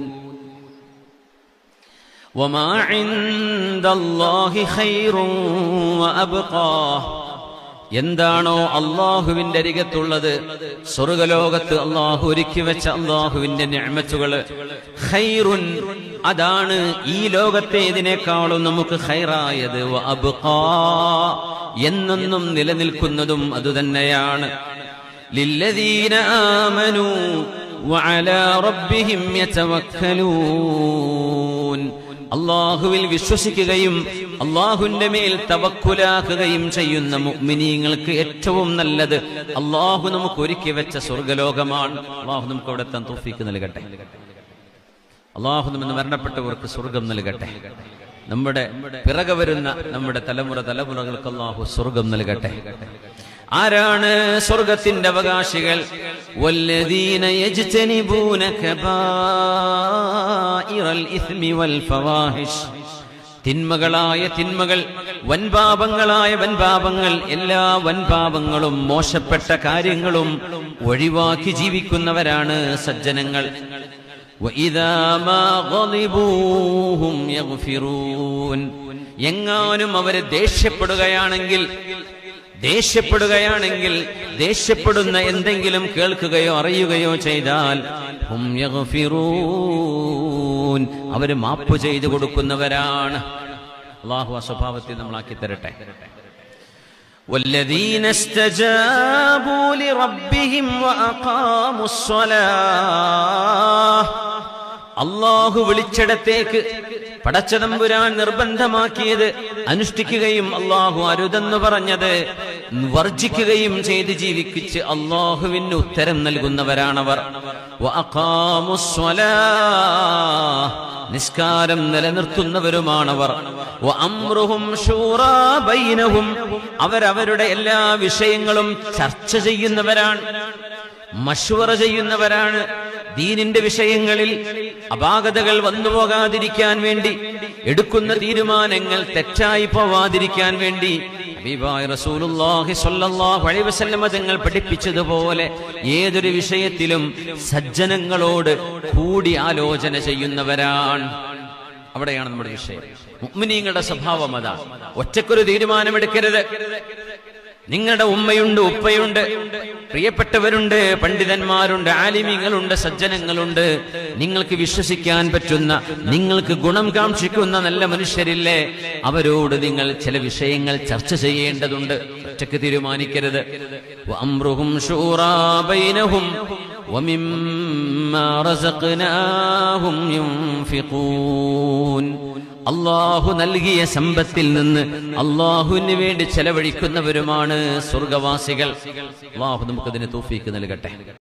വമാ ഇൻദല്ലാഹി ഖൈറുൻ വഅബ്ഖാ, എന്താണോ അള്ളാഹുവിന്റെ അരികത്തുള്ളത്, സ്വർഗലോകത്ത് അള്ളാഹു ഒരുക്കി വെച്ച അള്ളാഹുവിന്റെ നിഅമത്തുകള്, ഖൈറുൻ, അതാണ് ഈ ലോകത്തേതിനേക്കാളും നമുക്ക് ഖൈറായത്, വഅബ്ഖാ, എന്നെന്നും നിലനിൽക്കുന്നതും അതുതന്നെയാണ്. ലില്ലദീന ആമനൂ വഅലാ റബ്ബിഹിം യതവക്കലൂൻ, അള്ളാഹുവിൽ വിശ്വസിക്കുകയും അള്ളാഹുവിന്റെ മേൽ തവക്കുലാക്കുകയും ചെയ്യുന്ന മുഅ്മിനീങ്ങൾക്ക് ഏറ്റവും നല്ലത് അള്ളാഹു നമുക്ക് ഒരുക്കി വെച്ച സ്വർഗലോകമാണ്. അള്ളാഹു നമുക്ക് അവിടെ എത്താൻ തൗഫീഖ് നൽകട്ടെ. അള്ളാഹു നമ്മെ മരണപ്പെട്ടവർക്ക് സ്വർഗം നൽകട്ടെ. നമ്മുടെ പിറകെ വരുന്ന നമ്മുടെ തലമുറകൾക്ക് അള്ളാഹു സ്വർഗം നൽകട്ടെ. ആരാണ് സ്വർഗത്തിന്റെ അവകാശികൾ? വല്ലദീന യജ്തനിബൂന കബായിറൽ ഇസ്മി വൽ ഫവാഹിഷ്, തിന്മകളായ തിന്മകൾ, വൻപാപങ്ങളായ വൻപാപങ്ങൾ, എല്ലാ വൻപാപങ്ങളും മോശപ്പെട്ട കാര്യങ്ങളും ഒഴിവാക്കി ജീവിക്കുന്നവരാണ് സജ്ജനങ്ങൾ. വഇദാ മാ ഗളിബൂഹും യഗ്ഫിറൂൻ, എങ്ങാനും അവര് ദേഷ്യപ്പെടുകയാണെങ്കിൽ ദേഷ്യപ്പെടുന്ന എന്തെങ്കിലും കേൾക്കുകയോ അറിയുകയോ ചെയ്താൽ ഹും യഗ്ഫിറൂൻ, അവര് മാപ്പ് ചെയ്തു കൊടുക്കുന്നവരാണ്. അല്ലാഹു ആ സ്വഭാവത്തെ നമ്മളാക്കി തരട്ടെ. വല്ലദീന ഇസ്തജാബൂ ലിറബ്ബിഹിം വഅഖാമുസ് സ്വലാഹ്, അല്ലാഹു വിളിച്ചിടത്തേക്ക് പടച്ചതമ്പുരാൻ നിർബന്ധമാക്കിയത് അനുഷ്ഠിക്കുകയും അള്ളാഹു അരുതെന്ന് പറഞ്ഞത് വർജിക്കുകയും ചെയ്ത് ജീവിക്കിച്ച് അള്ളാഹുവിന് ഉത്തരം നൽകുന്നവരാണവർ. നിസ്കാരം നിലനിർത്തുന്നവരുമാണവർ. അവരവരുടെ എല്ലാ വിഷയങ്ങളും ചർച്ച ചെയ്യുന്നവരാണ്, മശ്വറ ചെയ്യുന്നവരാണ്. ദീനിന്റെ വിഷയങ്ങളിൽ അപാകതകൾ വന്നുപോകാതിരിക്കാൻ വേണ്ടി, എടുക്കുന്ന തീരുമാനങ്ങൾ തെറ്റായി പോവാതിരിക്കാൻ വേണ്ടി ഹബീബായ റസൂലുള്ളാഹി സ്വല്ലല്ലാഹു അലൈഹി വസല്ലം തങ്ങൾ പഠിപ്പിച്ചതുപോലെ ഏതൊരു വിഷയത്തിലും സജ്ജനങ്ങളോട് കൂടി ആലോചന ചെയ്യുന്നവരാണ്. അവിടെയാണ് നമ്മുടെ വിഷയം. മുഅ്മിനീങ്ങളുടെ സ്വഭാവം അതാണ്. ഒറ്റക്കൊരു തീരുമാനമെടുക്കരുത്. നിങ്ങളുടെ ഉമ്മയുണ്ട്, ഉപ്പയുണ്ട്, പ്രിയപ്പെട്ടവരുണ്ട്, പണ്ഡിതന്മാരുണ്ട്, ആലിമീങ്ങളുണ്ട്, സജ്ജനങ്ങളുണ്ട്, നിങ്ങൾക്ക് വിശ്വസിക്കാൻ പറ്റുന്ന, നിങ്ങൾക്ക് ഗുണം കാക്ഷിക്കുന്ന നല്ല മനുഷ്യരില്ലേ, അവരോട് നിങ്ങൾ ചില വിഷയങ്ങൾ ചർച്ച ചെയ്യേണ്ടതുണ്ട്. ഒറ്റക്ക് തീരുമാനിക്കരുത്. വഅംറുഹും ശൂറാ ബൈനഹും വമിമ്മാ റസഖ്നാഹും യുൻഫിഖൂൻ. അള്ളാഹു നൽകിയ സമ്പത്തിൽ നിന്ന് അള്ളാഹുവിന് വേണ്ടി ചെലവഴിക്കുന്നവരുമാണ് സ്വർഗവാസികൾ. അള്ളാഹു നമുക്കതിന് തൗഫീക്ക് നൽകട്ടെ.